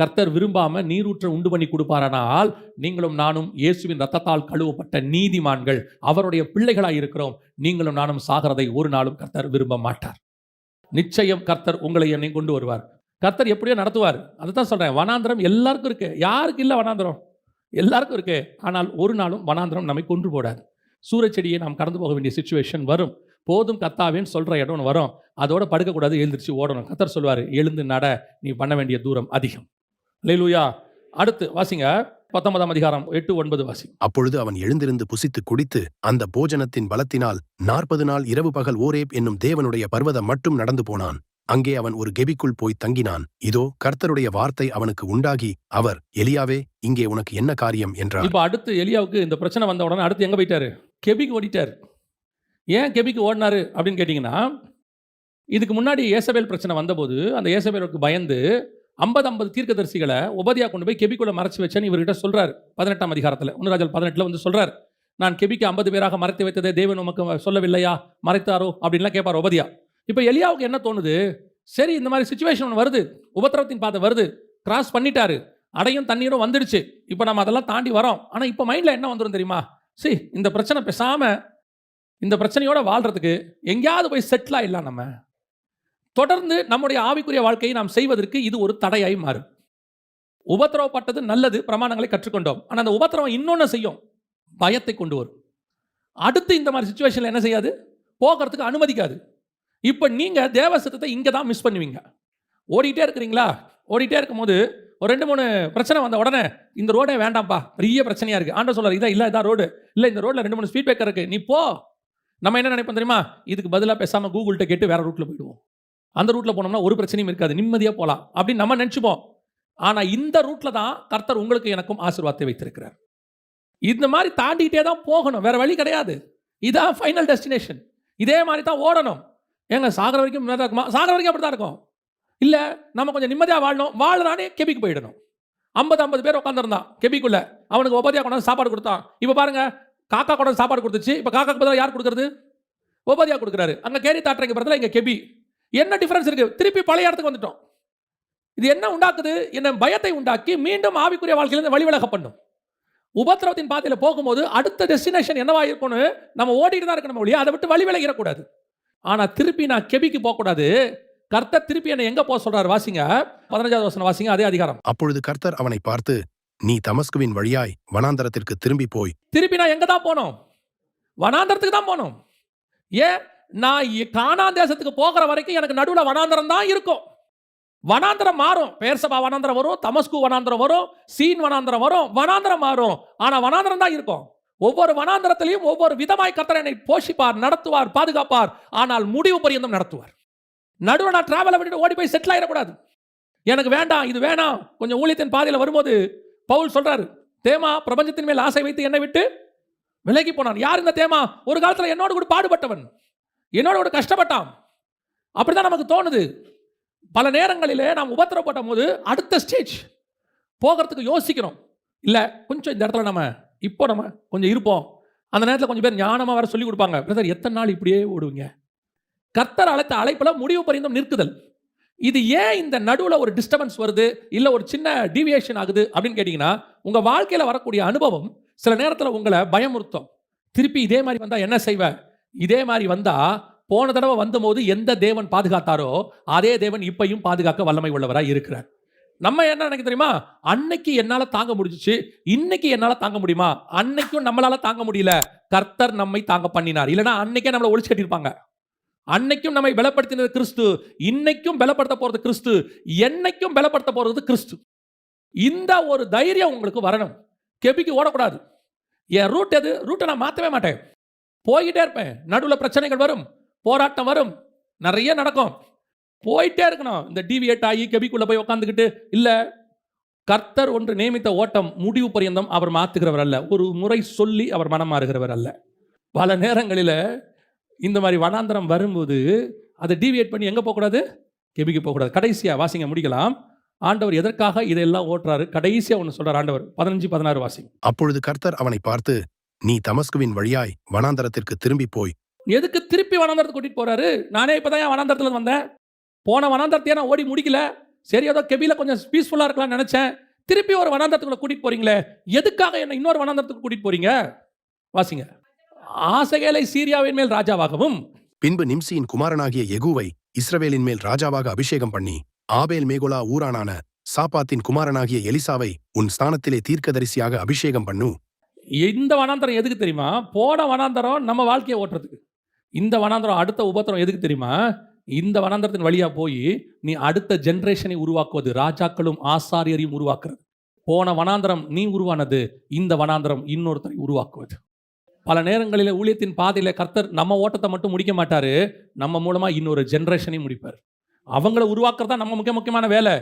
கர்த்தர் விரும்பாமல் நீரூற்ற உண்டு பண்ணி கொடுப்பாரானால், நீங்களும் நானும் இயேசுவின் ரத்தத்தால் கழுவப்பட்ட நீதிமான்கள், அவருடைய பிள்ளைகளாக இருக்கிறோம். நீங்களும் நானும் சாகிறதை ஒரு நாளும் கர்த்தர் விரும்ப மாட்டார். நிச்சயம் கர்த்தர் உங்களை என்னை கொண்டு வருவார். கர்த்தர் எப்படியோ நடத்துவார். அதுதான் சொல்கிறேன், வனாந்தரம் எல்லாருக்கும் இருக்கு. யாருக்கு இல்லை வனாந்தரம்? எல்லாருக்கும் இருக்கு. ஆனால் ஒரு நாளும் வனாந்தரம் நம்மை கொன்று போடாது. சூரச்செடியை நாம் கடந்து போக வேண்டிய சிச்சுவேஷன் வரும். போதும் கர்த்தாவேன்னு சொல்கிற இடம் வரும். அதோட படுக்கக்கூடாது, எழுந்திரிச்சு ஓடணும். கர்த்தர் சொல்வார், எழுந்து நட, நீ பண்ண வேண்டிய தூரம் அதிகம். அல்லேலூயா. அடுத்து வாசிங்க 19ஆம் அதிகாரம் 8-9 வாசி. அப்பொழுது அவன் எழுந்திருந்து புசித்து குடித்து அந்த போஜனத்தின் பலத்தினால் 40 நாள் இரவு பகல் ஓரேப் என்னும் தேவனுடைய பர்வதம் மட்டும் நடந்து போனான். அங்கே அவன் ஒரு கெபிக்குள் போய் தங்கினான். இதோ கர்த்தருடைய வார்த்தை அவனுக்கு உண்டாகி, அவர், எலியாவே, இங்கே உனக்கு என்ன காரியம் என்றார். இப்போ அடுத்து எலியாவுக்கு இந்த பிரச்சனை வந்த உடனே அடுத்து எங்கே போயிட்டாரு? கெபிக்கு ஓடிட்டார். ஏன் கெபிக்கு ஓடினாரு அப்படின்னு கேட்டிங்கன்னா, இதுக்கு முன்னாடி ஏசபேல் பிரச்சனை வந்தபோது அந்த ஏசபேலுக்கு பயந்து 50 தீர்க்கதரிசிகளை உபதியா கொண்டு போய் கெபிக்குள்ள மறைச்சு வச்சேன்னு இவர்கிட்ட சொல்றாரு. 18ஆம் அதிகாரத்தில் 1 ராஜாக்கள் 18 வந்து சொல்றாரு, நான் கெபிக்கு 50 பேராக மறைத்து வைத்ததே தேவன் உமக்கு சொல்லவில்லையா, மறைத்தாரோ அப்படின்லாம் கேட்பார் உபதியா. இப்போ எலியாவுக்கு என்ன தோணுது? சரி, இந்த மாதிரி சுச்சுவேஷன் ஒன்று வருது, உபத்திரவத்தின் பாதை வருது, கிராஸ் பண்ணிட்டாரு, அடையும் தண்ணீரும் வந்துடுச்சு, இப்போ நம்ம அதெல்லாம் தாண்டி வரோம். ஆனால் இப்போ மைண்டில் என்ன வந்துடும் தெரியுமா? சரி, இந்த பிரச்சனை பேசாமல் இந்த பிரச்சனையோட வாழ்றதுக்கு எங்கேயாவது போய் செட்டில் ஆயிடலாம். நம்ம தொடர்ந்து நம்முடைய ஆவிக்குரிய வாழ்க்கையை நாம் செய்வதற்கு இது ஒரு தடையாய் மாறும். உபத்திரவப்பட்டது நல்லது, பிரமாணங்களை கற்றுக்கொண்டோம். ஆனால் அந்த உபத்திரவம் இன்னொன்று செய்யும், பயத்தை கொண்டு வரும். அடுத்து இந்த மாதிரி சுச்சுவேஷனில் என்ன செய்யாது? போகிறதுக்கு அனுமதிக்காது. இப்போ நீங்கள் தேவ சித்தத்தை இங்கே தான் மிஸ் பண்ணுவீங்க. ஓடிட்டே இருக்கிறீங்களா? ஓடிட்டே இருக்கும்போது ஒரு 2-3 பிரச்சனை வந்த உடனே இந்த ரோடே வேண்டாம்ப்பா, பெரிய பிரச்சனையாக இருக்குது, ஆண்டவர் சொல்கிறார், இதான் ரோடு இல்லை, இந்த ரோட்டில் 2-3 ஸ்பீட் பிரேக்கர் இருக்குது, நீ போ. நம்ம என்ன நினைப்போம் தெரியுமா? இதுக்கு பதிலாக பேசாமல் கூகுள்கிட்ட கேட்டு வேறு ரூட்டில் போயிடுவோம். அந்த ரூட்டில் போனோம்னா ஒரு பிரச்சனையும் இருக்காது, நிம்மதியாக போகலாம் அப்படின்னு நம்ம நினச்சிப்போம். ஆனால் இந்த ரூட்டில் தான் கர்த்தர் உங்களுக்கு எனக்கும் ஆசீர்வாதத்தை வைத்திருக்கிறார். இந்த மாதிரி தாண்டிக்கிட்டே தான் போகணும், வேறு வழி கிடையாது. இதான் ஃபைனல் டெஸ்டினேஷன். இதே மாதிரி தான் ஓடணும். ஏங்க சாகிற வரைக்கும் இருக்குமா? சாகிற வரைக்கும் அப்படி தான் இருக்கும். இல்லை, நம்ம கொஞ்சம் நிம்மதியாக வாழணும், வாழறானே கெபிக்கு போயிடணும். 50 பேர் உட்காந்துருந்தான் கெபிக்குள்ள, அவனுக்கு உபதியாக கொண்டாந்து சாப்பாடு கொடுத்தான். இப்போ பாருங்க, காக்கா கொண்டாந்து சாப்பாடு கொடுத்துச்சு. இப்போ காக்காக்கு பதிலாக யார் கொடுக்குறது? உபதியாக கொடுக்குறாரு. அங்கே கேரி தாட்டுறங்க படத்தில் இங்கே கெபி. என்ன டிஃபரன்ஸ் இருக்குது? திருப்பி பழைய இடத்துக்கு வந்துட்டோம். இது என்ன உண்டாக்குது? என்ன பயத்தை உண்டாக்கி மீண்டும் ஆவிக்குரிய வாழ்க்கையிலிருந்து வழிவிலக பண்ணும். உபத்திரவத்தின் பாதையில் போகும்போது அடுத்த டெஸ்டினேஷன் என்னவா இருக்கும்னு நம்ம ஓடிட்டு தான் இருக்கணும் ஒழிய அதை விட்டு வழி விலகிடக்கூடாது. ஆனால் திருப்பி நான் கெபிக்கு போகக்கூடாது. கர்த்தர் திருப்பி என்னை எங்கே போக சொல்றாரு? வாசிங்க 15வது வசனம் வாசிங்க, அதே அதிகாரம். அப்பொழுது கர்த்தர் அவனை பார்த்து, நீ தமஸ்குவின் வழியாய் வனாந்தரத்திற்கு திரும்பி போய். திருப்பி நான் எங்கே தான் போனோம்? வனாந்தரத்துக்கு தான் போனோம். ஏன்? நான் கானான் தேசத்துக்கு போகிற வரைக்கும் எனக்கு நடுவில் வனாந்தரம் தான் இருக்கும். வனாந்தரம் மாறும், பெயர்சபா வனாந்தரம் வரும், தமஸ்கு வனாந்தரம் வரும், சீன் வனாந்தரம் வரும், வனாந்தரம் மாறும். ஆனால் வனாந்தரம் தான் இருக்கும். ஒவ்வொரு வனாந்தரத்திலையும் ஒவ்வொரு விதமாய் கர்த்தர் என்னை போஷிப்பார், நடத்துவார், பாதுகாப்பார். ஆனால் முடிவு பரியந்தம் நடத்துவார். நடுவில் நான் டிராவலை விட்டு ஓடி போய் செட்டில் ஆகிடக்கூடாது. எனக்கு வேண்டாம், இது வேணாம். கொஞ்சம் ஊழியத்தின் பாதையில் வரும்போது பவுல் சொல்றாரு, தேமா பிரபஞ்சத்தின் மேல் ஆசை வைத்து என்னை விட்டு விலகி போனான். யார் இந்த தேமா? ஒரு காலத்தில் என்னோடு கூட பாடுபட்டவன், என்னோட கூட கஷ்டப்பட்டான். அப்படிதான் நமக்கு தோணுது. பல நேரங்களிலே நாம் உபத்திரப்பட்ட போது அடுத்த ஸ்டேஜ் போகிறதுக்கு யோசிக்கிறோம். இல்லை, கொஞ்சம் இந்த இடத்துல நம்ம கொஞ்சம் இருப்போம். அந்த நேரத்தில் கொஞ்சம் பேர் ஞானமாக வேற சொல்லி கொடுப்பாங்க, பிரதர் எத்தனை நாள் இப்படியே ஓடுவீங்க? கர்த்தர் அழைத்த அழைப்பில் முடிவு பரியந்தம் நிற்குதல். இது ஏன் இந்த நடுவில் ஒரு டிஸ்டர்பன்ஸ் வருது, இல்லை ஒரு சின்ன டீவியேஷன் ஆகுது அப்படின்னு கேட்டிங்கன்னா, உங்கள் வாழ்க்கையில் வரக்கூடிய அனுபவம் சில நேரத்தில் உங்களை பயமுறுத்தும். திருப்பி இதே மாதிரி வந்தால் என்ன செய்வ, இதே மாதிரி வந்தால் போன தடவை வந்தபோது எந்த தேவன் பாதுகாத்தாரோ அதே தேவன் இப்பையும் பாதுகாக்க வல்லமை உள்ளவராக இருக்கிறார். நம்ம என்ன நினைக்க தெரியுமா, அன்னைக்கு என்னால் தாங்க முடிஞ்சிச்சு, இன்னைக்கு என்னால் தாங்க முடியுமா? அன்னைக்கும் நம்மளால தாங்க முடியல, கர்த்தர் நம்மை தாங்க பண்ணினார். இல்லைன்னா அன்னைக்கே நம்மளை ஒழிச்சு கட்டியிருப்பாங்க. அன்னைக்கும் நம்மை பலப்படுத்தினது கிறிஸ்து, இன்னைக்கும் பலப்படுத்த போறது கிறிஸ்து, என்னைக்கும் பலப்படுத்த போறது கிறிஸ்து. இந்த ஒரு தைரியம் உங்களுக்கு வரணும். கெபிக்கு ஓடக்கூடாது. என் ரூட் எது, ரூட்டை நான் மாற்றவே மாட்டேன், போய்கிட்டே இருப்பேன். நடுவில் பிரச்சனைகள் வரும், போராட்டம் வரும், நிறைய நடக்கும், போயிட்டே இருக்கணும். இந்த டிவியேட் ஆகி கெபிக்குள்ள போய் உட்காந்துக்கிட்டு இல்லை. கர்த்தர் ஒன்று நியமித்த ஓட்டம் முடிவு பரியந்தம் அவர் மாற்றுகிறவர் அல்ல, ஒரு முறை சொல்லி அவர் மனம் மாறுகிறவர் அல்ல. பல நேரங்களில் இந்த மாதிரி வனாந்தரம் வரும்போது அதை டீவியேட் பண்ணி எங்கே போகக்கூடாது, கெபிக்கு போகக்கூடாது. கடைசியாக வாசிங்க, முடிக்கலாம். ஆண்டவர் எதற்காக இதெல்லாம் ஓட்டுறாரு, கடைசியாக ஒன்று சொல்கிறார் ஆண்டவர். 15-16 வாசிங்க. அப்பொழுது கர்த்தர் அவனை பார்த்து, நீ தமஸ்குவின் வழியாய் வனாந்தரத்திற்கு திரும்பி போய். எதுக்கு திருப்பி வனாந்தரத்தை கூட்டிகிட்டு போகிறாரு? நானே இப்போ தான் வனாந்தரத்தில் வந்தேன், போன வனாந்தரத்தையே நான் ஓடி முடிக்கல, சரி ஏதோ கெபியில் கொஞ்சம் பீஸ்ஃபுல்லாக இருக்கலாம்னு நினச்சேன், திருப்பி ஒரு வனாந்தரத்துக்குள்ள கூட்டிகிட்டு போகிறீங்களே, எதுக்காக என்ன இன்னொரு வனாந்தரத்துக்கு கூட்டிகிட்டு போகிறீங்க? வாசிங்க. ஆசகேலை சீரியாவின் மேல் ராஜாவாகவும், பின்பு நிம்சியின் குமாரனாகிய யெகூவை இஸ்ரவேலின் மேல் ராஜாவாக அபிஷேகம் பண்ணி, ஆபேல் மேகோலா ஊரானான சாப்பாத்தின் குமாரனாகிய எலிசாவை உன் ஸ்தானத்திலே தீர்க்கதரிசியாக அபிஷேகம் பண்ணு. இந்த வனாந்தரம் எதுக்கு தெரியுமா? போன வனாந்தரம் நம்ம வாழ்க்கையை ஓட்டுறதுக்கு. இந்த வனாந்தரம், அடுத்த உபத்திரம் எதுக்கு தெரியுமா? இந்த வனாந்தரத்தின் வழியாக போய் நீ அடுத்த ஜென்ரேஷனை உருவாக்குவது, ராஜாக்களும் ஆசாரியரையும் உருவாக்குறது. போன வனாந்தரம் நீ உருவானது, இந்த வனாந்தரம் இன்னொருத்தரை உருவாக்குவது. பல நேரங்களில் ஊழியத்தின் பாதையில் கர்த்தர் நம்ம ஓட்டத்தை மட்டும் முடிக்க மாட்டார், நம்ம மூலமாக இன்னொரு ஜென்ரேஷனையும் முடிப்பார். அவங்கள உருவாக்குறது தான் நம்ம முக்கியமான வேலை.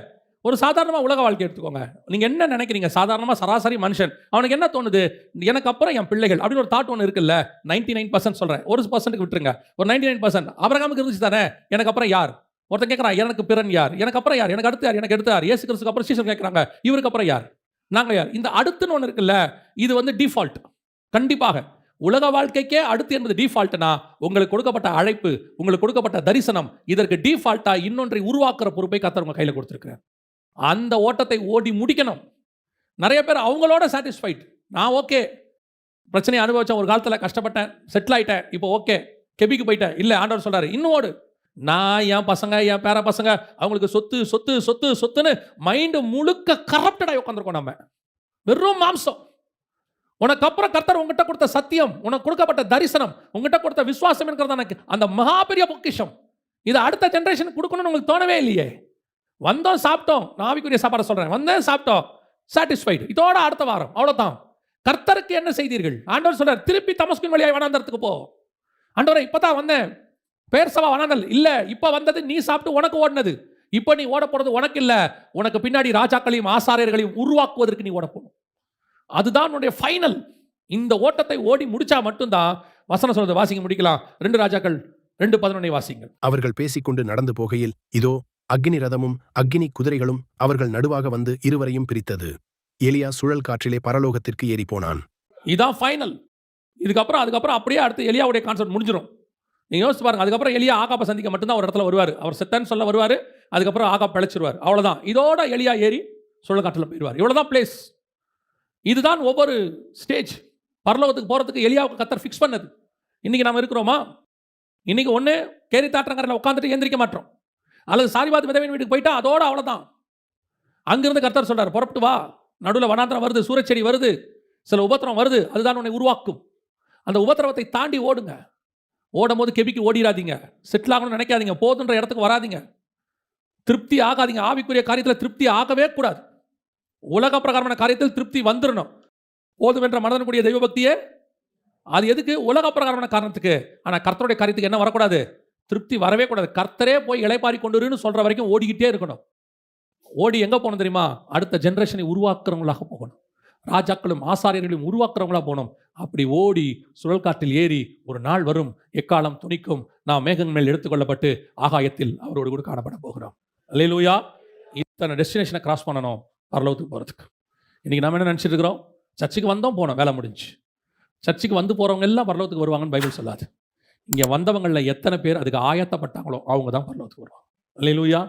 ஒரு சாதாரணமாக உலக வாழ்க்கை எடுத்துக்கோங்க. நீங்கள் என்ன நினைக்கிறீங்க? சாதாரணமாக சராசரி மனுஷன் அவனுக்கு என்ன தோணுது? எனக்கு அப்புறம் என் பிள்ளைகள் அப்படின்னு ஒரு தாட் ஒன்று இருக்குல்ல. 99% சொல்கிறேன், 1% விட்டுருங்க. ஒரு 99% ஆபிரகாமுக்கு இருந்துச்சு தானே, எனக்கு அப்புறம் யார்? ஒருத்தன் கேட்குறான், எனக்கு பிறன் யார், எனக்கு அப்புறம் யார், எனக்கு அடுத்து யார், எனக்கு எடுத்து யார்? இயேசு கிறிஸ்துக்கு அப்புறம் சீசர் கேட்குறாங்க, இவருக்கு அப்புறம் யார், நாங்கள் யார்? இந்த அடுத்துன்னு ஒன்று இருக்குல்ல, இது வந்து டிஃபால்ட். கண்டிப்பாக உலக வாழ்க்கைக்கே அடுத்து என்பது டிஃபால்ட்னா, உங்களுக்கு கொடுக்கப்பட்ட அழைப்பு, உங்களுக்கு கொடுக்கப்பட்ட தரிசனம், இதற்கு டிஃபால்ட்டா இன்னொன்றை உருவாக்குற பொறுப்பை கர்த்தர் உங்க கையில் கொடுத்துருக்கிறார். அந்த ஓட்டத்தை ஓடி முடிக்கணும். நிறைய பேர் அவங்களோட சாட்டிஸ்ஃபைட், நான் ஓகே, பிரச்சனையை அனுபவிச்சேன், ஒரு காலத்தில் கஷ்டப்பட்டேன், செட்டில் ஆகிட்டேன், இப்போ ஓகே, கெபிக்கு போயிட்டேன். இல்லை, ஆண்டவர் சொல்றாரு இன்னும் ஓடு. நான் என் பசங்க, என் பேர பசங்க, அவங்களுக்கு சொத்து சொத்து சொத்து சொத்துன்னு மைண்டு முழுக்க கரப்டடாக உட்காந்துருக்கோம். நம்ம வெறும் மாம்சம். உனக்கு அப்புறம் கர்த்தர் உங்ககிட்ட கொடுத்த சத்தியம், உனக்கு கொடுக்கப்பட்ட தரிசனம், உங்ககிட்ட கொடுத்த விசுவாசம் என்கிறது எனக்கு அந்த மகா பெரிய பொக்கிஷம். இதை அடுத்த ஜென்ரேஷனுக்கு கொடுக்கணும்னு உங்களுக்கு தோணவே இல்லையே. வந்தோம், சாப்பிட்டோம், நான் ஆவிக்குரிய சாப்பாடை சொல்றேன், வந்தேன், சாப்பிட்டோம், சாட்டிஸ்ஃபைடு, இதோட அடுத்த வாரம் அவ்வளோதான். கர்த்தருக்கு என்ன செய்தீர்கள்? ஆண்டவர் சொல்றார், திருப்பி தமஸ்குவின் வழியாய் வனாந்தரத்துக்கு போ. ஆண்டவரே, இப்பதான் வந்தேன், பேர் சபா வனாந்தல் இல்ல, இப்ப வந்தது நீ சாப்பிட்டு உனக்கு ஓடினது, இப்ப நீ ஓட போறது உனக்கு இல்ல, உனக்கு பின்னாடி ராஜாக்களையும் ஆசாரியர்களையும் உருவாக்குவதற்கு நீ ஓட போகணும். அதுதான் உன்னுடைய ஃபைனல். இந்த ஓட்டத்தை ஓடி முடிச்சா மட்டும்தான் வசனம் சொல்றது. வாசிங்க, முடிக்கலாம். 2 ராஜாக்கள் 2:11 வாசிங்க. அவர்கள் பேசிக்கொண்டு நடந்து போகையில் இதோ அக்கினி ரதமும் அக்கினி குதிரைகளும் அவர்கள் நடுவாக வந்து இருவரையும் பிரித்தது. எலியா சுழல் காற்றிலே பரலோகத்திற்கு ஏறி போனான். இதான் ஃபைனல். அதுக்கப்புறம் அப்படியே அடுத்து எலியாவுடைய கான்செப்ட் முடிஞ்சிடும். நீங்க யோசிச்சு பாருங்க. அதுக்கப்புறம் எலியா ஆகாப்பை சந்திக்க மட்டும்தான் ஒரு இடத்துல வருவார். அவர் செத்தன்னு சொல்ல வருவார், அதுக்கப்புறம் ஆகாப் பிழைச்சிருவார், அவ்வளவுதான். இதோட எலியா ஏறி சுழல் காற்றில் போயிடுவார். இவ்வளவுதான் பிளேஸ். இதுதான் ஒவ்வொரு ஸ்டேஜ். பரலோகத்துக்கு போகிறதுக்கு எலியாவுக்கு கர்த்தர் ஃபிக்ஸ் பண்ணது. இன்றைக்கி நாம் இருக்கிறோமா? இன்றைக்கி ஒன்று கேரி தாற்றங்கரையில் உட்காந்துட்டு எந்திரிக்க மாட்டோம், அல்லது சாரிபாத் விதவையின் வீட்டுக்கு போயிட்டா அதோட அவ்வளோதான். அங்கிருந்து கர்த்தர் சொல்கிறார், புறப்பட்டு வா, நடுவில் வனாந்திரம் வருது, சூரச்செடி வருது, சில உபத்திரம் வருது, அதுதான் உன்னை உருவாக்கும். அந்த உபத்திரவத்தை தாண்டி ஓடுங்க. ஓடும் போது கெபிக்கு ஓடிடாதீங்க, செட்டில் ஆகணும்னு நினைக்காதீங்க, போதுன்ற இடத்துக்கு வராதிங்க, திருப்தி ஆகாதீங்க. ஆவிக்குரிய காரியத்தில் திருப்தி ஆகவே கூடாது. உலக பிரகாரமான காரியத்தில் திருப்தி வந்துடணும். போதும் என்ற மனதனுடைய தெய்வ பக்தியே அது எதுக்கு? உலக பிரகாரமான காரணத்துக்கு. ஆனால் கர்த்தருடைய காரியத்துக்கு என்ன வரக்கூடாது? திருப்தி வரவே கூடாது. கர்த்தரே போய் இளைப்பாரி கொண்டுருன்னு சொல்ற வரைக்கும் ஓடிக்கிட்டே இருக்கணும். ஓடி எங்கே போகணும் தெரியுமா? அடுத்த ஜென்ரேஷனை உருவாக்குறவங்களாக போகணும். ராஜாக்களும் ஆசாரியர்களையும் உருவாக்குறவங்களா போகணும். அப்படி ஓடி சுழல் காற்றில் ஏறி ஒரு நாள் வரும், எக்காலம் துணிக்கும், நாம் மேகங்கள் மேல் எடுத்துக்கொள்ளப்பட்டு ஆகாயத்தில் அவரோடு கூட காணப்பட போகிறோம். அல்லேலூயா. இத்தனை டெஸ்டினேஷனை கிராஸ் பண்ணணும் பரலோகத்துக்கு போகிறதுக்கு. இன்றைக்கி நம்ம என்ன நினச்சிட்டு இருக்கிறோம்? சர்ச்சுக்கு வந்தோம், போனோம், வேலை முடிஞ்சு. சர்ச்சுக்கு வந்து போகிறவங்க எல்லாம் பரலோகத்துக்கு வருவாங்கன்னு பைபிள் சொல்லாது. இங்கே வந்தவங்களில் எத்தனை பேர் அதுக்கு ஆயத்தப்பட்டாங்களோ அவங்க தான் பரலோகத்துக்கு வருவாங்க. அல்லேலூயா.